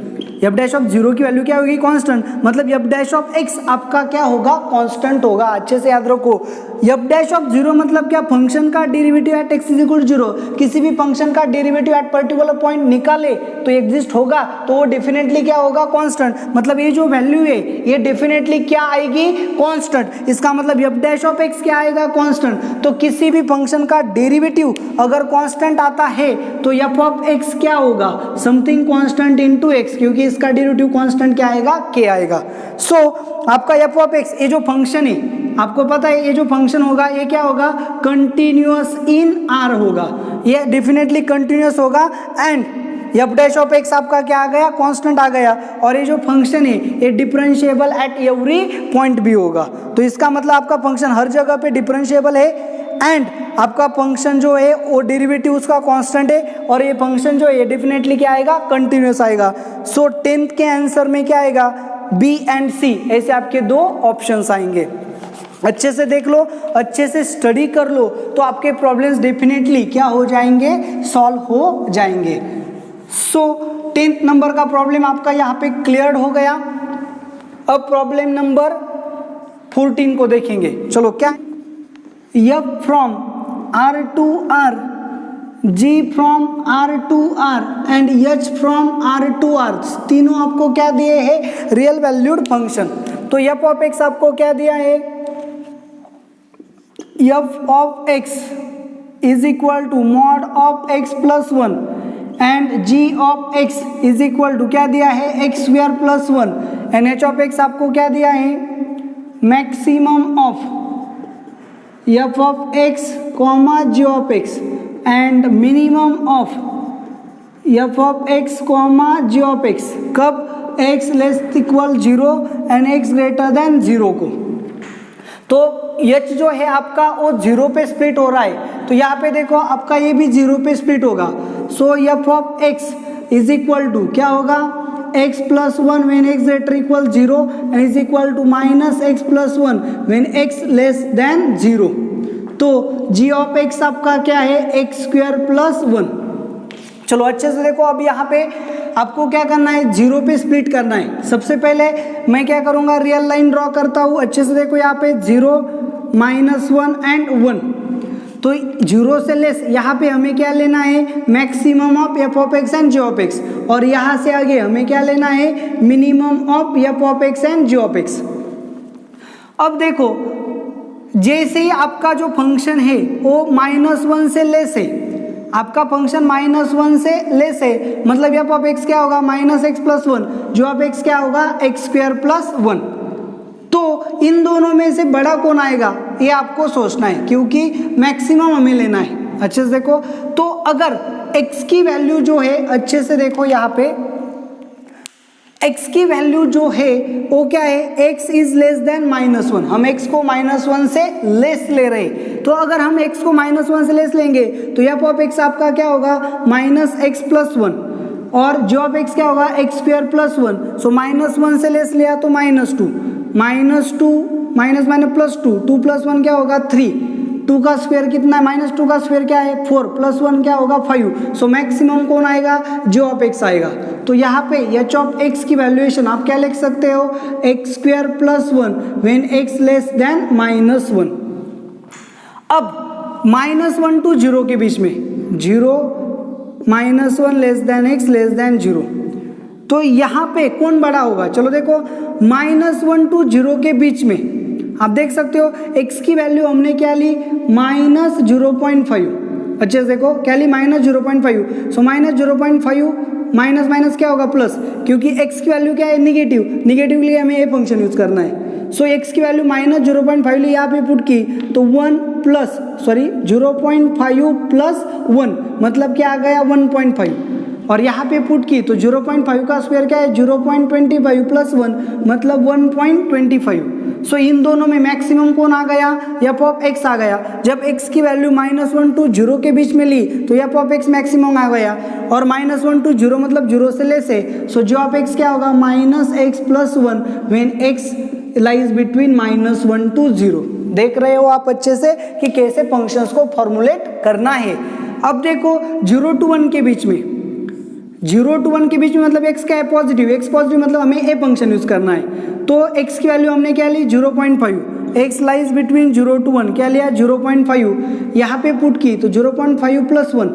f डैश ऑफ 0 की वैल्यू क्या होगी, कांस्टेंट, मतलब f डैश ऑफ x आपका क्या होगा, कांस्टेंट होगा। अच्छे से याद रखो, f डैश ऑफ 0 मतलब क्या, फंक्शन का derivative at x is equal to 0। किसी भी फंक्शन का डेरिवेटिव एट पर्टिकुलर पॉइंट निकाले तो एग्जिस्ट होगा, तो वो डेफिनेटली क्या होगा, कांस्टेंट। मतलब ये जो वैल्यू है ये डेफिनेटली क्या आएगी, कांस्टेंट। इसका मतलब f डैश ऑफ x क्या आएगा, कांस्टेंट। तो किसी भी फंक्शन का डेरिवेटिव अगर कांस्टेंट आता है तो f ऑफ x क्या होगा, समथिंग कांस्टेंट इनटू x, क्योंकि इसका डेरिवेटिव कांस्टेंट क्या आएगा, k आएगा। सो आपका f ऑफ x ये जो फंक्शन है, आपको पता है ये जो फंक्शन होगा ये क्या होगा, कंटिन्यूअस इन r होगा, ये डेफिनेटली कंटिन्यूअस होगा। And f dash of x आपका क्या आ गया, कांस्टेंट आ गया। और ये जो फंक्शन है ये डिफरेंशिएबल एट एवरी पॉइंट भी होगा। तो इसका मतलब आपका फंक्शन हर जगह पे डिफरेंशिएबल है, एंड आपका फंक्शन जो है वो डेरिवेटिव उसका कांस्टेंट है, और ये फंक्शन जो है ये डेफिनेटली क्या आएगा, कंटिन्यूअस आएगा। सो 10th के आंसर में क्या आएगा, बी एंड सी, ऐसे आपके दो ऑप्शंस आएंगे। अच्छे से देख लो, अच्छे से स्टडी कर लो, तो आपके प्रॉब्लम्स डेफिनेटली क्या हो जाएंगे, सॉल्व हो जाएंगे। सो 10th नंबर का प्रॉब्लम आपका यहाँ पे क्लियर हो गया। अब प्रॉब्लम नंबर 14 को देखेंगे। चलो क्या, F from R to R, G from R to R and H from R to R, तीनों आपको क्या दिए हैं, रियल वैल्यूड फंक्शन। तो f ऑफ x आपको क्या दिया है, f of x is equal to mod of x plus 1 and g of x is equal to क्या दिया है, x square plus 1 and h of x आपको क्या दिया है, maximum of f of x comma g of x and minimum of f of x comma g of x, कब x less equal 0 and x greater than 0 को। तो h जो है आपका वो 0 पे स्प्लिट हो रहा है, तो यहाँ पे देखो आपका ये भी 0 पे स्प्लिट होगा। So f of x is equal to क्या होगा, x plus 1 when x greater equal 0 and is equal to minus x plus 1 when x less than 0। तो g ऑफ x आपका क्या है, x स्क्वायर प्लस 1। चलो अच्छे से देखो, अब यहाँ पे आपको क्या करना है, 0 पे स्प्लिट करना है। सबसे पहले मैं क्या करूँगा, रियल लाइन ड्रॉ करता हूँ। अच्छे से देखो यहाँ पे 0 माइनस 1 एंड 1, तो 0 से लेस यहाँ पे हमें क्या लेना है, maximum of f of x and g of x, और यहाँ से आगे हमें क्या लेना है, minimum of f of x and g of x। अब देखो जैसे ही आपका जो फंक्शन है वो -1 से लेस है, आपका फंक्शन -1 से लेस है, मतलब f ऑफ x क्या होगा, -x plus 1, g of x क्या होगा, x स्क्वायर प्लस 1। तो इन दोनों में से बड़ा कौन आएगा, ये आपको सोचना है, क्योंकि मैक्सिमम हमें लेना है। अच्छे से देखो, तो अगर x की वैल्यू जो है, अच्छे से देखो यहाँ पे x की वैल्यू जो है वो क्या है, x इज लेस देन -1, हम x को -1 से लेस ले रहे हैं। तो अगर हम x को -1 से लेस लेंगे तो f ऑफ x आपका क्या होगा, -x प्लस 1, और g ऑफ x क्या होगा, x स्क्वायर प्लस 1। सो -1 से लेस लिया तो -2, -2 माइनस माइनस प्लस 2, 2 प्लस 1 क्या होगा, 3, 2 का स्क्वायर कितना है, -2 का स्क्वायर क्या है, 4, प्लस 1 क्या होगा, 5। सो मैक्सिमम कौन आएगा, g ऑफ x आएगा। तो यहाँ पे h ऑफ x की वैल्यूएशन आप क्या लिख सकते हो, x square plus 1 when x less than -1। अब -1 टू 0 के बीच में, 0 -1 less than x less than 0, तो यहाँ पे कौन बड़ा होगा। चलो देखो, -1 टू 0 के बीच में आप देख सकते हो x की वैल्यू हमने क्या ली, -0.5। अच्छे से देखो क्या ली, -0.5। सो -0.5 माइनस माइनस क्या होगा, प्लस, क्योंकि x की वैल्यू क्या है, निगेटिव, निगेटिव के लिए हमें ये फंक्शन यूज करना है। सो x की वैल्यू -0.5 ली, यहाँ पे पुट की तो 0.5 प्लस 1 मतलब क्या आ गया, 1.5, और यहाँ पे पुट की तो 0.5 का स्क्वायर क्या है, 0.25 प्लस 1 मतलब 1.25। सो इन दोनों में मैक्सिमम कौन आ गया, f ऑफ x आ गया। जब x की वैल्यू -1 टू 0 के बीच में ली तो f ऑफ x मैक्सिमम आ गया, और -1 टू 0 मतलब 0 से लेस है। सो g ऑफ x क्या होगा, -x plus 1 when x lies between -1 to 0। देख रहे हो आप अच्छे से कि कैसे फंक्शंस को फॉर्मुलेट करना है। अब देखो 0 टू 1 के बीच में, 0 टू 1 के बीच में मतलब x का है पॉजिटिव, x पॉजिटिव मतलब हमें ए फंक्शन यूज करना है। तो x की वैल्यू हमने क्या ली, 0.5, x लाइज बिटवीन 0 टू 1 क्या लिया, 0.5, यहाँ पे पुट की तो 0.5 प्लस 1,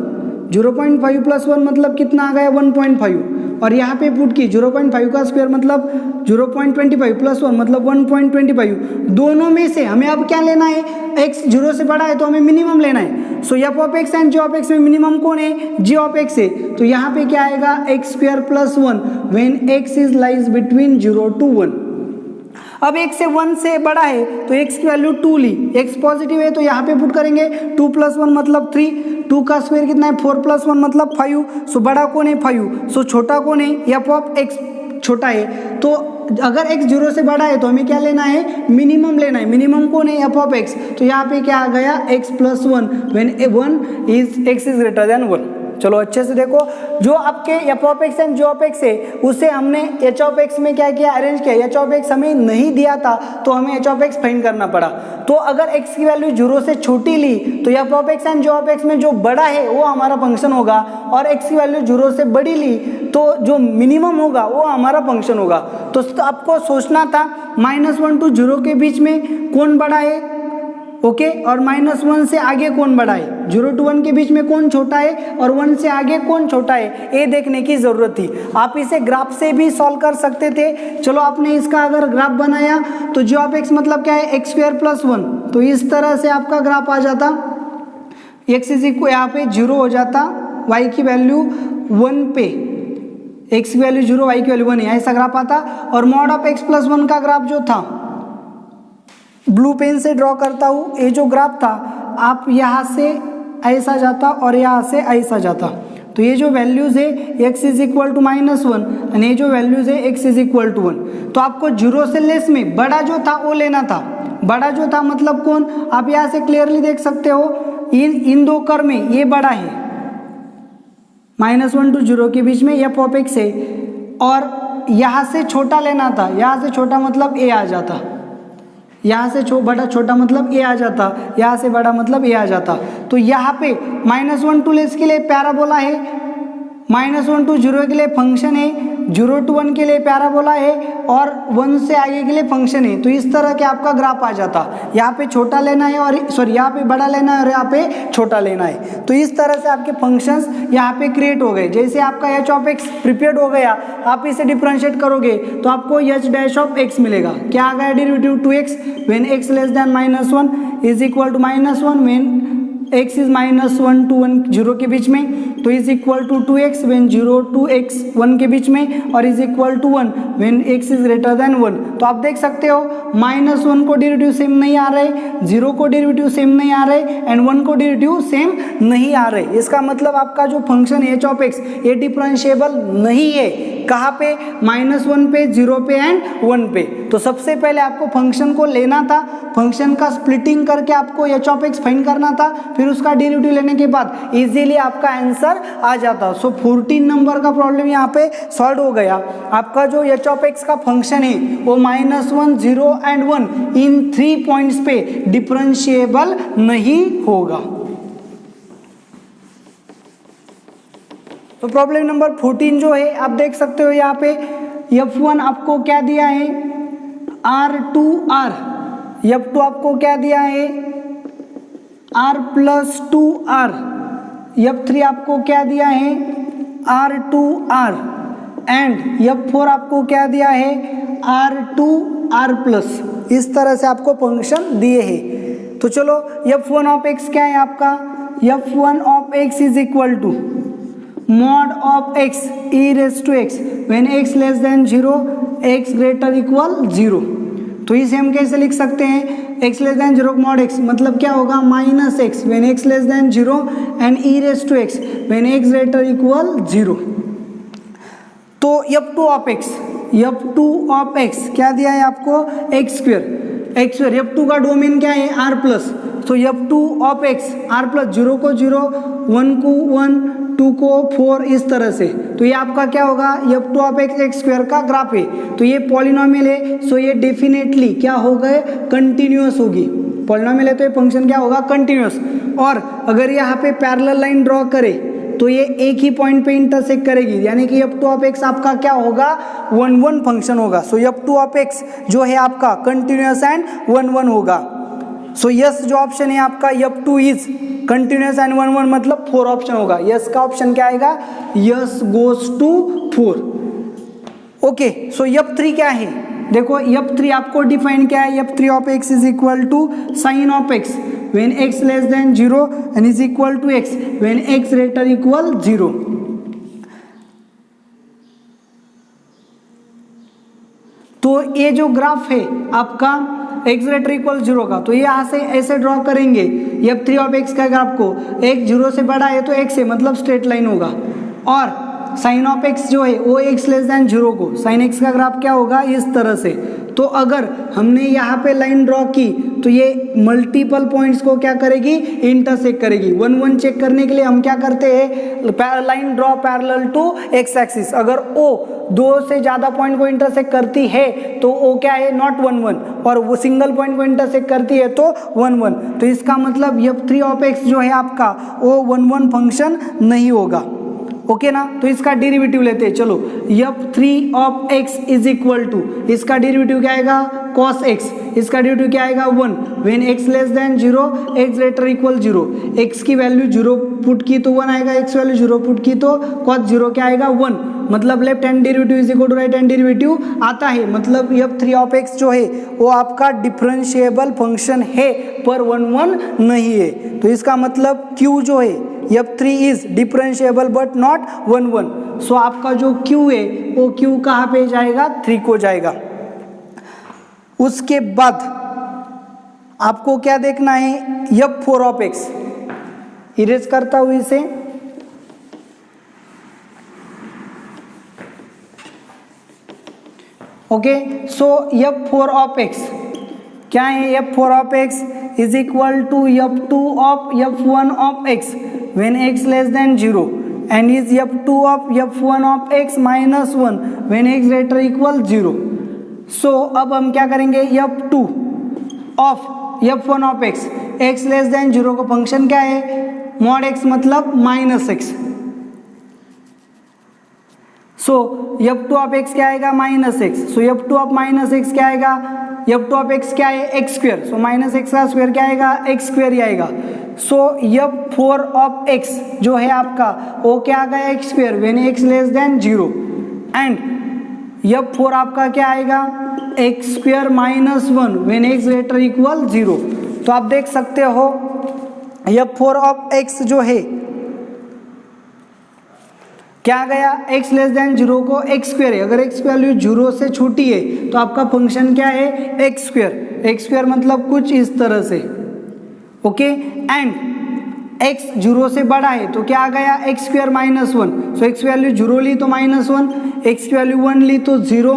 0.5 प्लस 1 मतलब कितना आ गया, 1.5, और यहाँ पे पुट की 0.5 का स्क्वायर मतलब 0.25 प्लस 1 मतलब 1.25। दोनों में से हमें अब क्या लेना है, x 0 से बड़ा है तो हमें मिनिमम लेना है। So f of x and g of x में मिनिमम कौन है, g ऑफ x है। तो यहाँ पे क्या आएगा, x square plus 1 when x is lies between 0 to 1। अब x से 1 से बड़ा है तो x की वैल्यू 2 ली, x पॉजिटिव है तो यहाँ पे पुट करेंगे 2 प्लस 1 मतलब 3, 2 का स्क्वायर कितना है, 4 प्लस 1 मतलब 5। सो बड़ा कौन है, 5। सो छोटा कौन है, f ऑफ x छोटा है। तो अगर x 0 से बड़ा है तो हमें क्या लेना है, मिनिमम लेना है। मिनिमम कौन है, f ऑफ x। तो यहाँ पे क्या आ गया, x plus 1 when x is greater than 1। चलो अच्छे से देखो, जो आपके f of x and g of x है उसे हमने एच ऑफ एक्स में क्या किया, अरेंज किया। एच ऑफ एक्स हमें नहीं दिया था तो हमें एच ऑफ एक्स फाइंड करना पड़ा। तो अगर एक्स की वैल्यू 0 से छोटी ली तो f of x and g of x में जो बड़ा है वो हमारा फंक्शन होगा, और एक्स की वैल्यू 0 से बड़ी ली तो जो मिनिमम होगा वो हमारा फंक्शन होगा। तो आपको सोचना था -1 to 0 के बीच में कौन बड़ा है, ओके, और -1 से आगे कौन बड़ा है, 0 to 1 के बीच में कौन छोटा है और 1 से आगे कौन छोटा है, ये देखने की जरूरत थी। आप इसे ग्राफ से भी सॉल्व कर सकते थे। चलो आपने इसका अगर ग्राफ बनाया तो जी ऑफ एक्स मतलब क्या है, x² + 1, तो इस तरह से आपका ग्राफ आ जाता। x इज इक्वल यहाँ पे 0 हो जाता, y की वैल्यू 1 पे, x की वैल्यू 0 y की वैल्यू 1 है, ऐसा ग्राफ आता। और मॉड ऑफ x + 1 का ग्राफ जो था, ब्लू पेन से ड्रॉ करता हूँ, ये जो ग्राफ था आप यहाँ से ऐसा जाता और यहाँ से ऐसा जाता। तो ये जो वैल्यूज है x इज इक्वल टू -1 और ये जो वैल्यूज है x इज इक्वल टू 1। तो आपको 0 से लेस में बड़ा जो था वो लेना था। बड़ा जो था मतलब कौन, आप यहाँ से क्लियरली देख सकते हो, इन दो कर्व में ये बड़ा है, -1 to 0 के बीच में एफ ऑफ एक्स है, और यहाँ से छोटा लेना था। यहाँ से छोटा मतलब ए आ जाता, यहाँ से बड़ा छोटा मतलब ए आ जाता, यहाँ से बड़ा मतलब ए आ जाता। तो यहाँ पे -1 to लेस के लिए पैराबोला है, -1 to 0 के लिए फंक्शन है, 0 to 1 के लिए पैराबोला है, और 1 से आगे के लिए फंक्शन है। तो इस तरह के आपका ग्राफ आ जाता। यहाँ पे छोटा लेना है और सॉरी यहाँ पे बड़ा लेना है और यहाँ पे छोटा लेना है। तो इस तरह से आपके फंक्शंस यहाँ पे क्रिएट हो गए। जैसे आपका एच ऑफ एक्स प्रिपेयर्ड हो गया, आप इसे डिफरेंशिएट करोगे तो आपको एच डैश ऑफ एक्स मिलेगा। क्या आ गया, derivative 2x when x less than -1 is equal to -1 when x is -1 to 1 0 के बीच में, तो is equal to 2x when 0 to x 1 के बीच में, और is equal to 1 when x is greater than 1। तो आप देख सकते हो -1 को डेरिवेटिव सेम नहीं आ रहे, 0 को डेरिवेटिव सेम नहीं आ रहे, एंड 1 को डेरिवेटिव सेम नहीं आ रहे। इसका मतलब आपका जो फंक्शन h ऑफ x ये डिफरेंशिएबल नहीं है। कहाँ पे, -1 पे, 0 पे एंड 1 पे। तो सबसे पहले आपको फंक्शन को लेना था, फंक्शन का स्प्लिटिंग करके आपको h ऑफ x फाइंड करना था, फिर उसका डेरिवेटिव लेने के बाद इजीली आपका आंसर आ जाता। सो 14 नंबर का प्रॉब्लम यहाँ पे सॉल्व हो गया। आपका जो h ऑफ x का फंक्शन है वो -1, 0 एंड 1 इन 3 पॉइंट्स पे डिफरेंशिएबल नहीं होगा। तो प्रॉब्लम नंबर 14 जो है आप देख सकते हो यहाँ पे F1 आपको क्या दिया है, R2R, F2 आपको क्या दिया है, R+2R, F3 आपको क्या दिया है, R2R, एंड F4 आपको क्या दिया है, R2R+। इस तरह से आपको फंक्शन दिए हैं। तो चलो F1 ऑफ x क्या है आपका, F1 of x is equal to mod of x e raised to x when x less than 0 x greater equal 0। तो इसे हम कैसे लिख सकते हैं, x less than 0 mod x मतलब क्या होगा, -x when x less than 0 and e raised to x when x greater equal 0। तो F2 ऑफ x क्या दिया है आपको, x²। F2 का डोमेन क्या है, R+। तो F2 ऑफ x R+, 0 को 0, 1 को 1, 2 को 4, इस तरह से। तो ये आपका क्या होगा, F2 ऑफ x x² का ग्राफ है। तो ये पॉलिनोमियल है, सो ये डेफिनेटली क्या हो गए, कंटिन्यूअस होगी। पॉलिनोमियल है तो ये फंक्शन क्या होगा, कंटिन्यूअस। और अगर यहाँ पे पैरेलल लाइन ड्रॉ करे तो ये एक ही पॉइंट पे इंटरसेक्ट करेगी, यानी कि F2 ऑफ x आपका क्या होगा, 1 फंक्शन होगा। सो F2 ऑफ x जो है आपका कंटिन्यूअस एंड 1 होगा। सो यस जो ऑप्शन है आपका F2 इज कंटिन्यूअस एंड 1 मतलब 4 ऑप्शन होगा। यस का ऑप्शन क्या आएगा, yes goes to 4। Okay, so F3 क्या है, देखो F3 आपको डिफाइन क्या है, F3 of x is equal to sine of x when x less than 0 and is equal to x when x greater equal 0। तो ये जो ग्राफ है आपका x ग्रेटर इक्वल 0 का, तो ये यहाँ से ऐसे ड्रॉ करेंगे F3 ऑफ x का ग्राफ को, x 0 से बड़ा है तो x है मतलब स्ट्रेट लाइन होगा, और साइन ऑफ एक्स जो है वो एक्स लेस देन 0 को, साइन एक्स का ग्राफ क्या होगा इस तरह से। तो अगर हमने यहाँ पे लाइन ड्रॉ की तो ये मल्टीपल पॉइंट्स को क्या करेगी, इंटरसेक्ट करेगी। 1 1 चेक करने के लिए हम क्या करते हैं, line draw parallel to x axis. अगर ओ 2 से ज़्यादा पॉइंट को इंटरसेक्ट करती है तो ओ क्या है, नॉट 1 1, और वो सिंगल पॉइंट को इंटरसेक्ट करती है तो 1 1। तो इसका मतलब f3 ऑफ x जो है आपका वो 1 1 फंक्शन नहीं होगा। ओके ना, तो इसका डेरिवेटिव लेते हैं। चलो, f3 of x is equal to, इसका डेरिवेटिव क्या आएगा, cos x, इसका डेरिवेटिव क्या आएगा 1, when x less than 0 x greater equal 0, x की वैल्यू 0 पुट की तो 1 आएगा, x वैल्यू 0 पुट की तो cos 0 क्या आएगा 1, मतलब left hand derivative is equal to right hand derivative आता है। मतलब f3 ऑफ x जो है वो आपका डिफरेंशिएबल फंक्शन है पर 1 1 नहीं है। तो इसका मतलब q जो है f3 is differentiable but not 1 1। सो आपका जो q है वो q कहाँ पे जाएगा, 3 को जाएगा। उसके बाद आपको क्या देखना है, f4 ऑफ x, इरेज करता हूं इसे। Okay, so f4 of x क्या है, f4 of x is equal to f2 of f1 of x when x less than 0 and is f2 of f1 of x minus 1 when x greater equal 0। so अब हम क्या करेंगे, f2 of f1 of x, x less than 0 का function क्या है, mod x मतलब minus x. So f2 of x क्या आएगा, minus x. So f2 of minus x क्या आएगा, f2 ऑफ x क्या है, x square. So minus x का स्क्वेयर क्या आएगा, एक्स स्क्वेयर ही आएगा। सो f4 ऑफ x जो है आपका वो क्या आ गया, x square when x less than 0 and f4 आपका क्या आएगा, x square minus 1 when x greater equal 0। तो आप देख सकते हो f4 ऑफ x जो है क्या आ गया, x लेस देन 0 को एक्स स्क्वेयर है। अगर x वैल्यू 0 से छोटी है तो आपका फंक्शन क्या है, एक्स स्क्वेयर। एक्स स्क्वेयर मतलब कुछ इस तरह से। ओके, एंड x 0 से बड़ा है तो क्या आ गया, एक्स स्क्वेयर माइनस 1। सो x वैल्यू 0 ली तो माइनस 1, x की वैल्यू 1 ली तो 0,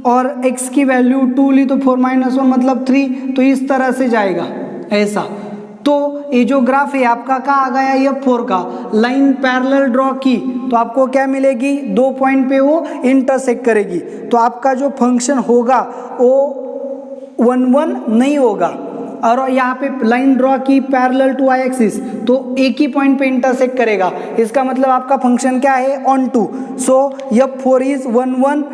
और x की वैल्यू 2 ली तो 4 माइनस 1 मतलब 3। तो इस तरह से जाएगा ऐसा। तो ये जो ग्राफ है आपका कहाँ आ गया, f4 का लाइन पैरेलल ड्रॉ की तो आपको क्या मिलेगी, 2 पॉइंट पे वो इंटरसेक्ट करेगी। तो आपका जो फंक्शन होगा वो 1 1 नहीं होगा। और यहाँ पे लाइन ड्रॉ की पैरेलल टू y एक्सिस तो एक ही पॉइंट पे इंटरसेक्ट करेगा। इसका मतलब आपका फंक्शन क्या है, onto. So f4 is 1 1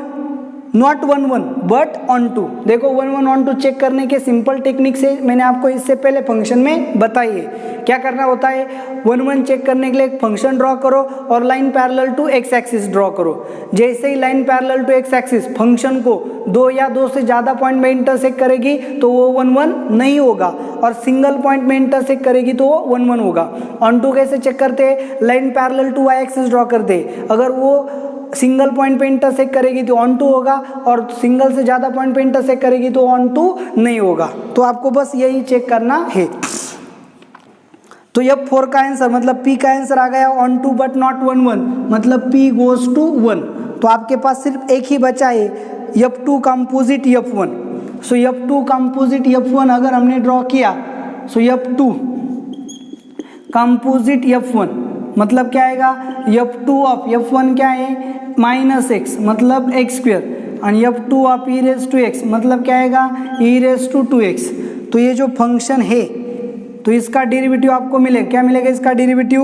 not 1 1 but onto. देखो 1 1 ऑन टू चेक करने के सिंपल टेक्निक से मैंने आपको इससे पहले फंक्शन में बताई है। क्या करना होता है, 1 1 चेक करने के लिए एक फंक्शन ड्रॉ करो और line parallel to x axis draw करो। जैसे ही line parallel to x axis function को 2 या 2 से ज़्यादा पॉइंट में इंटरसेक्ट करेगी तो वो 1 1 नहीं होगा, और सिंगल पॉइंट में इंटरसेक्ट करेगी तो वो 1 1 होगा। ऑन टू कैसे चेक करते हैं, line parallel to y axis draw करते हैं। अगर वो सिंगल पॉइंट पे इंटरसेक्ट करेगी तो ऑन टू होगा, और सिंगल से ज़्यादा पॉइंट पे इंटरसेक्ट करेगी तो ऑन टू नहीं होगा। तो आपको बस यही चेक करना है। तो f4 का आंसर मतलब p का आंसर आ गया ऑन टू बट नॉट 1 1, मतलब p गोज टू 1। तो आपके पास सिर्फ एक ही बचा है, f2 कंपोजिट f1। सो f2 कंपोजिट f1 अगर हमने ड्रॉ किया, सो f2 कंपोजिट f1 मतलब क्या आएगा, f2 ऑफ f1 क्या है, माइनस एक्स मतलब एक्स स्क्वेयर, और f2 of e raise to x मतलब क्या आएगा, e रेज टू 2x। तो ये जो फंक्शन है तो इसका डेरिवेटिव आपको मिलेगा, क्या मिलेगा इसका derivative,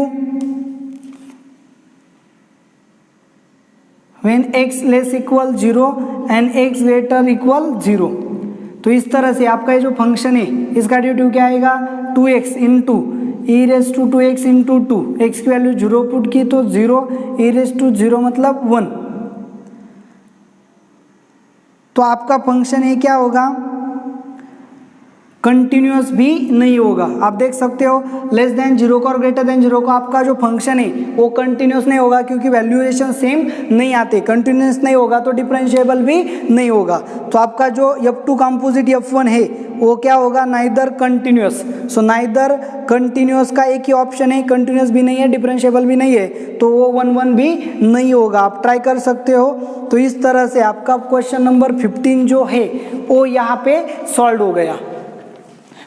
when x less equal 0 and x greater equal 0। तो इस तरह से आपका ये जो फंक्शन है इसका डेरिवेटिव क्या आएगा, 2x into e raise to 2x into 2, x की वैल्यू 0 पुट की तो 0, e रेज टू 0 मतलब 1। तो आपका फंक्शन ये क्या होगा, कंटिन्यूअस भी नहीं होगा। आप देख सकते हो लेस देन 0 को और ग्रेटर देन 0 को आपका जो फंक्शन है वो कंटिन्यूअस नहीं होगा, क्योंकि वैल्यूएशन सेम नहीं आते। कंटिन्यूअस नहीं होगा तो डिफरेंशिएबल भी नहीं होगा। तो आपका जो f2 कंपोजिट f1 है वो क्या होगा, neither continuous. So neither continuous का एक ही ऑप्शन है, कंटिन्यूअस भी नहीं है, डिफरेंशिएबल भी नहीं है, तो वो 1 1 भी नहीं होगा। आप ट्राई कर सकते हो। तो इस तरह से आपका क्वेश्चन नंबर 15 जो है वो यहाँ पे सॉल्व हो गया।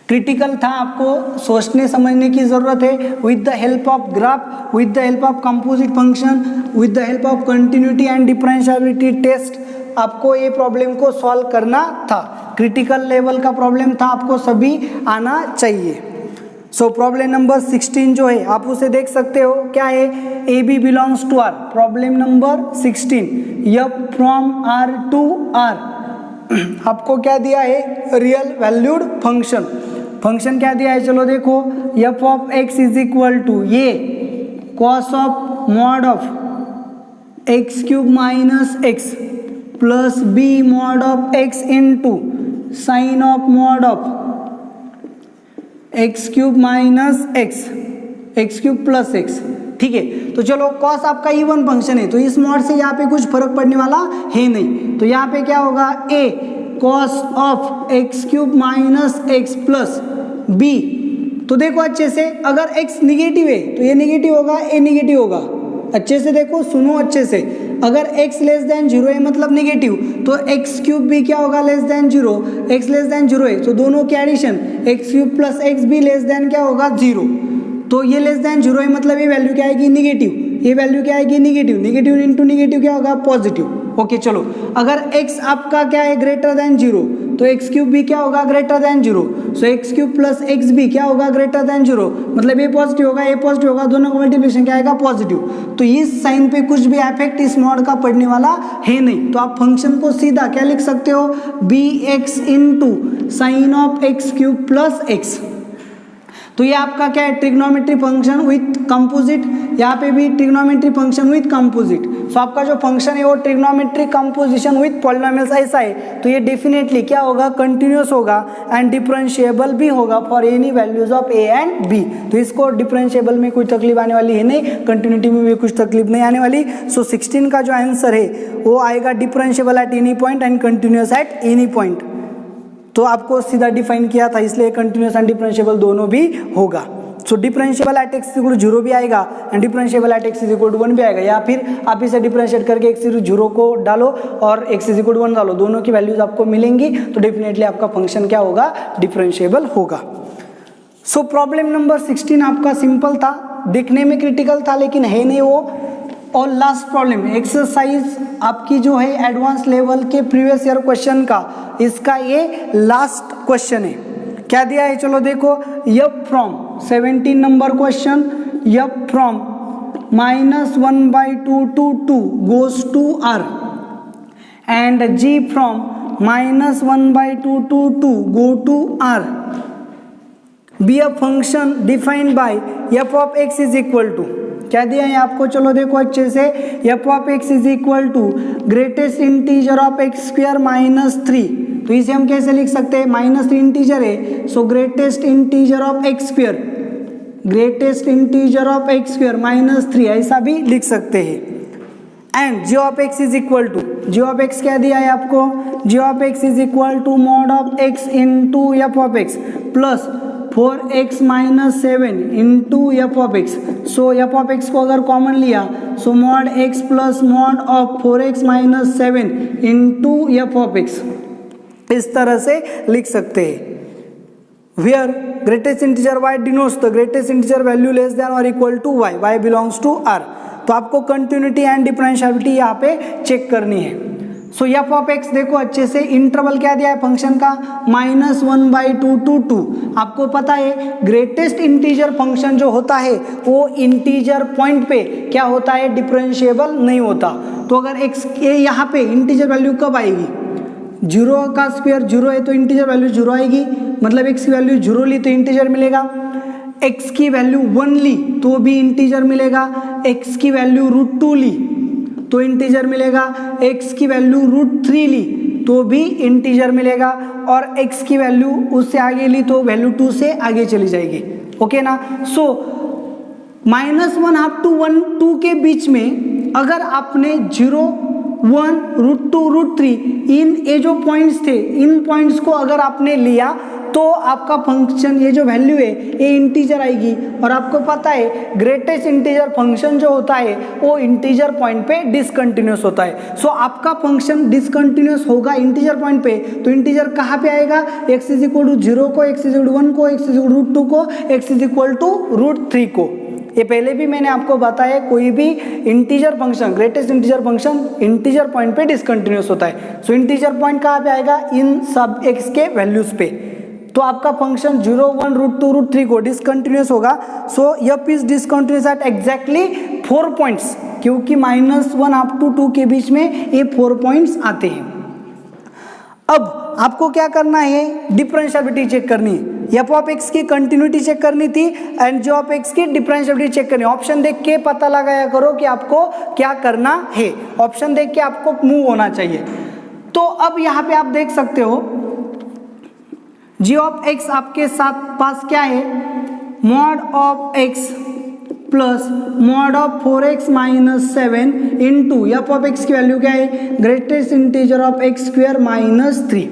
क्रिटिकल था, आपको सोचने समझने की जरूरत है। With the help of graph, with the help of composite function, with the help of continuity and differentiability test आपको ये प्रॉब्लम को सॉल्व करना था। क्रिटिकल लेवल का प्रॉब्लम था, आपको सभी आना चाहिए। सो प्रॉब्लम नंबर 16 जो है आप उसे देख सकते हो, क्या है, a b belongs to R. Problem number 16, f from R to R. आपको क्या दिया है, रियल वैल्यूड फंक्शन। फंक्शन क्या दिया है, चलो देखो, f of x is equal to ये cos of mod of x cube minus x plus b mod of x into sine of mod of x cube minus x, x cube plus x. ठीक है, तो चलो cos आपका even function है, तो इस mod से यहाँ पे कुछ फर्क पड़ने वाला है नहीं। तो यहाँ पे क्या होगा, a cos of x cube minus x plus b. तो देखो अच्छे से, अगर एक्स निगेटिव है तो ये निगेटिव होगा, ए निगेटिव होगा। अच्छे से देखो, सुनो अच्छे से, अगर x लेस देन 0 है मतलब निगेटिव, तो एक्स क्यूब भी क्या होगा, less than 0। x less than 0 है तो दोनों के addition x cube plus x भी लेस देन क्या होगा, 0। तो ये लेस देन 0 है मतलब ये वैल्यू क्या आएगी, निगेटिव। ये वैल्यू क्या आएगी, निगेटिव। निगेटिव इंटू निगेटिव क्या होगा, पॉजिटिव। ओके चलो, अगर x आपका क्या है, ग्रेटर देन 0, तो एक्स क्यूब भी क्या होगा, ग्रेटर देन 0। सो एक्स क्यूब प्लस एक्स भी क्या होगा, ग्रेटर देन 0, मतलब ये पॉजिटिव होगा, ये पॉजिटिव होगा, दोनों का मल्टीप्लिकेशन क्या आएगा, पॉजिटिव। तो इस साइन पे कुछ भी इफेक्ट इस मॉड का पड़ने वाला है नहीं। तो आप फंक्शन को सीधा क्या लिख सकते हो, b x into sine of x cube plus x. तो ये आपका क्या है, ट्रिग्नोमेट्री फंक्शन विथ कंपोजिट। यहाँ पे भी ट्रिग्नोमेट्री फंक्शन विथ कंपोजिट। सो आपका जो फंक्शन है वो ट्रिग्नोमेट्री कंपोजिशन विथ पॉलिनोमियल्स ऐसा है, तो ये डेफिनेटली क्या होगा, कंटिन्यूअस होगा एंड डिफरेंशिएबल भी होगा for any values of a and b. तो इसको डिफरेंशिएबल में कोई तकलीफ आने वाली है नहीं, कंटिन्यूटी में भी कुछ तकलीफ नहीं आने वाली। सो 16 का जो आंसर है वो आएगा differentiable at any point and continuous at any point. तो आपको सीधा डिफाइन किया था, इसलिए कंटिन्यूअस एंड डिफरेंशिएबल दोनों भी होगा। So differentiable at x equal to 0 भी आएगा and differentiable at x equal to 1 भी आएगा, या फिर आप इसे डिफरेंशिएट करके एक्स इक्वल टू 0 को डालो और एक्स इक्वल टू 1 डालो, दोनों की वैल्यूज आपको मिलेंगी, तो डेफिनेटली आपका फंक्शन क्या होगा, डिफरेंशिएबल होगा। सो प्रॉब्लम नंबर 16 आपका सिंपल था, दिखने में क्रिटिकल था लेकिन है नहीं वो। और लास्ट प्रॉब्लम एक्सरसाइज आपकी जो है एडवांस लेवल के प्रीवियस ईयर क्वेश्चन का, इसका ये लास्ट क्वेश्चन है। क्या दिया है, चलो देखो, F from 17 number question, F from -1/2 to 2 goes to R and g from -1/2 to 2 go to R be a function defined by f of x is equal to। क्या दिया है आपको, चलो देखो अच्छे से, f of x is equal to greatest integer of x square -3। तो इसे हम कैसे लिख सकते हैं, -3 इंटीजर है, so greatest integer of x square, greatest integer of x square -3 ऐसा भी लिख सकते हैं। And g of x is equal to, g of x क्या दिया है आपको, g of x is equal to mod of x into f of x plus 4x - 7 into f of x. So f of x को अगर common लिया, so mod x plus mod of 4x - 7 into f of x, इस तरह से लिख सकते हैं। Where greatest integer y denotes the greatest integer value less than और equal to y, y belongs to R। तो आपको कंटिन्यूटी एंड डिफरेंशिएबिलिटी यहाँ पे चेक करनी है। सो एफ ऑफ एक्स देखो अच्छे से, इंटरवल क्या दिया है फंक्शन का, -1/2 to 2। आपको पता है ग्रेटेस्ट इंटीजर फंक्शन जो होता है वो इंटीजर पॉइंट पे क्या होता है, डिफरेंशिएबल नहीं होता। तो अगर एक्स यहाँ पे इंटीजर वैल्यू कब आएगी, 0 का स्क्वायर 0 है तो इंटीजर वैल्यू 0 आएगी, मतलब एक्स की वैल्यू 0 ली तो इंटीजर मिलेगा, एक्स की वैल्यू 1 ली तो भी इंटीजर मिलेगा, एक्स की वैल्यू √2 ली तो इंटीजर मिलेगा, x की वैल्यू √3 ली तो भी इंटीजर मिलेगा, और x की वैल्यू उससे आगे ली तो वैल्यू 2 से आगे चली जाएगी। ओके ना। सो -1/2 to 1 2 के बीच में अगर आपने 0 1 √2 √3 इन ये जो पॉइंट्स थे, इन पॉइंट्स को अगर आपने लिया तो आपका फंक्शन ये जो वैल्यू है ये इंटीजर आएगी, और आपको पता है ग्रेटेस्ट इंटीजर फंक्शन जो होता है वो इंटीजर पॉइंट पे डिसकंटिन्यूस होता है। सो आपका फंक्शन डिसकंटिन्यूस होगा इंटीजर पॉइंट पे, तो इंटीजर कहाँ पे आएगा, x इज इक्वल टू 0 को, x इज इक्वल टू 1 को, x इज इक्वल टू 2 को, x इज इक्वल टू √3 को। ये पहले भी मैंने आपको बताया, कोई भी integer function, greatest integer function integer point पे डिसकंटिन्यूस होता है। सो इंटीजर पॉइंट कहाँ पे आएगा, इन सब x के वैल्यूज पे। तो आपका फंक्शन 0, 1, √2, √3 को डिसकंटिन्यूस होगा। So f is discontinuous at exactly 4 points, क्योंकि -1 अप टू 2 के बीच में ये 4 पॉइंट्स आते हैं। अब आपको क्या करना है, डिफरेंशियबिलिटी चेक करनी है। एफ ऑफ एक्स की कंटिन्यूटी चेक करनी थी एंड जी ऑफ एक्स की डिफरेंशियबिलिटी चेक करनी है। ऑप्शन देख के पता लगाया करो कि आपको क्या करना है, ऑप्शन देख के आपको मूव होना चाहिए। तो अब यहाँ पे आप देख सकते हो जी ऑफ एक्स आपके साथ पास क्या है, mod of x plus mod of 4x minus 7 into f of x की वैल्यू क्या है, greatest integer of x square -3।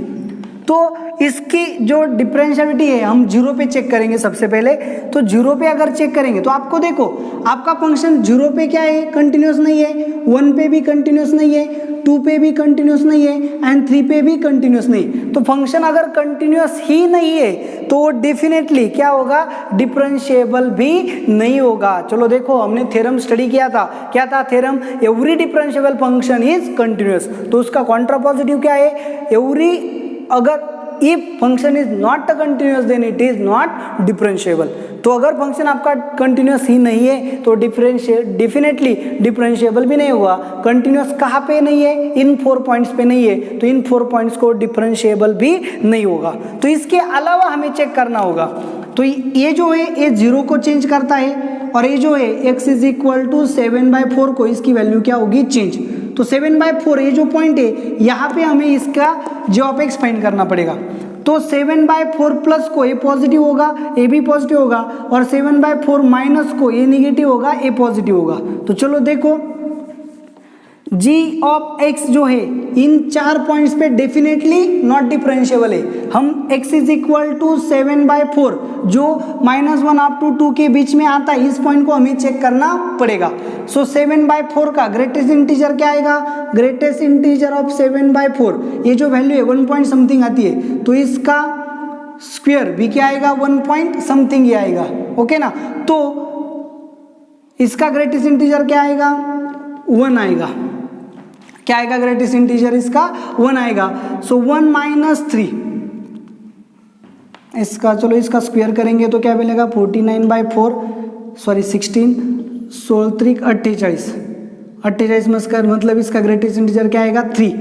तो इसकी जो डिफरेंशियबिलिटी है हम 0 पे चेक करेंगे सबसे पहले। तो 0 पे अगर चेक करेंगे तो आपको देखो आपका फंक्शन 0 पे क्या है, कंटिन्यूस नहीं है, 1 पे भी कंटिन्यूस नहीं है, 2 पे भी कंटिन्यूस नहीं है एंड 3 पे भी कंटिन्यूस नहीं। तो फंक्शन अगर कंटिन्यूस ही नहीं है तो डेफिनेटली क्या होगा, डिफरेंशिएबल भी नहीं होगा। चलो देखो हमने थ्योरम स्टडी किया था, क्या था theorem, every differentiable function is continuous. तो उसका कॉन्ट्रापॉजिटिव क्या है, एवरी, अगर if function is not continuous then it is not differentiable। तो अगर फंक्शन आपका कंटिन्यूस ही नहीं है तो डेफिनेटली डिफरेंशिएबल भी नहीं होगा। कंटिन्यूस कहाँ पे नहीं है, इन 4 पॉइंट्स पे नहीं है, तो इन 4 पॉइंट्स को डिफरेंशिएबल भी नहीं होगा। तो इसके अलावा हमें चेक करना होगा। तो ये जो है ये 0 को चेंज करता है, और ये जो है x इज इक्वल टू 7/4 को, इसकी वैल्यू क्या होगी, चेंज। तो 7/4 ये जो पॉइंट है यहाँ पे हमें इसका जी ऑफ एक्स फाइंड करना पड़ेगा। तो 7/4 प्लस को ये पॉजिटिव होगा, ये भी पॉजिटिव होगा, और 7/4 माइनस को ये नेगेटिव होगा, ये पॉजिटिव होगा। तो चलो देखो जी ऑफ एक्स जो है इन 4 पॉइंट्स पे डेफिनेटली नॉट डिफरेंशिएबल है। हम x इज इक्वल टू 7/4 जो -1 अप टू 2 के बीच में आता है, इस पॉइंट को हमें चेक करना पड़ेगा। सो 7/4 का ग्रेटेस्ट इंटीजर क्या आएगा, ग्रेटेस्ट इंटीजर ऑफ 7/4 ये जो वैल्यू है 1 पॉइंट समथिंग आती है, तो इसका स्क्वायर भी क्या आएगा, 1 पॉइंट समथिंग ही आएगा। ओके ना, तो इसका ग्रेटेस्ट इंटीजर क्या आएगा, 1 आएगा। क्या आएगा ग्रेटेस्ट इंटीजर इसका, 1 आएगा। सो 1 - 3 इसका, चलो इसका स्क्वायर करेंगे तो क्या मिलेगा, 49/4 सॉरी 16, 16 3 48, 48 में इसका मतलब इसका ग्रेटेस्ट इंटीजर क्या आएगा, 3।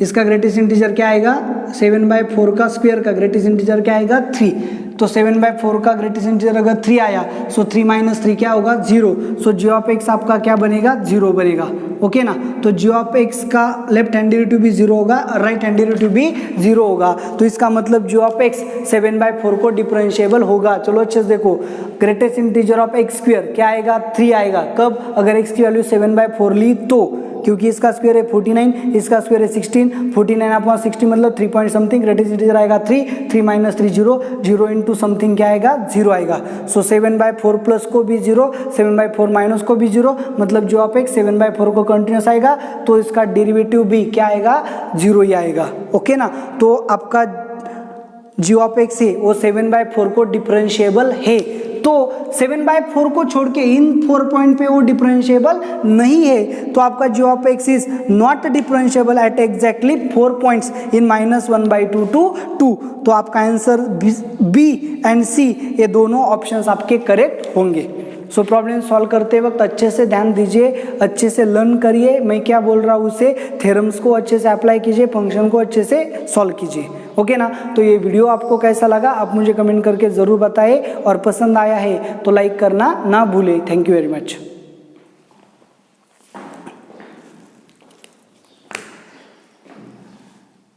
इसका ग्रेटेस्ट इंटीजर क्या आएगा, 7/4 का स्क्वायर का ग्रेटेस्ट इंटीजर क्या आएगा, 3। तो 7/4 का ग्रेटेस्ट इंटीजर अगर 3 आया, सो 3 - 3 क्या होगा, 0। सो जी ऑफ एक्स आपका क्या बनेगा, 0 बनेगा। ओके ना, तो जी ऑफ एक्स का लेफ्ट हैंड डेरिवेटिव भी 0 होगा, राइट हैंड डेरिवेटिव भी 0 होगा। तो इसका मतलब जी ऑफ एक्स 7/4 को डिफरेंशिएबल होगा। चलो अच्छे से देखो, greatest integer of x square क्या आएगा, 3 आएगा। कब, अगर एक्स की वैल्यू 7/4 ली तो, क्योंकि इसका स्क्वायर है 49, इसका स्क्वायर है 16, 49 अपॉन 60 मतलब 3 पॉइंट समथिंग, ग्रेटेस्ट इंटीजर आएगा 3, 3 - 3 0, 0 इंटू समथिंग क्या आएगा, 0 आएगा। सो 7/4 प्लस को भी 0, 7/4 माइनस को भी 0, मतलब जो आप एक 7/4 को कंटिन्यूस आएगा तो इसका डेरिवेटिव भी क्या आएगा, 0 ही आएगा। ओके ना, तो आपका जी ऑफ एक्स है वो 7/4 को डिफरेंशिएबल है। तो 7/4 को छोड़ के इन 4 पॉइंट पे वो डिफरेंशिएबल नहीं है, तो आपका g of x is not differentiable at exactly 4 points in -1/2 to 2। तो आपका आंसर बी एंड सी ये दोनों ऑप्शंस आपके करेक्ट होंगे। सो प्रॉब्लम सॉल्व करते वक्त अच्छे से ध्यान दीजिए, अच्छे से लर्न करिए, मैं क्या बोल रहा हूँ उसे, थ्योरम्स को अच्छे से अप्लाई कीजिए, फंक्शन को अच्छे से सॉल्व कीजिए। ओके ना, तो ये वीडियो आपको कैसा लगा आप मुझे कमेंट करके ज़रूर बताएं, और पसंद आया है तो लाइक करना ना भूलें। Thank you very much.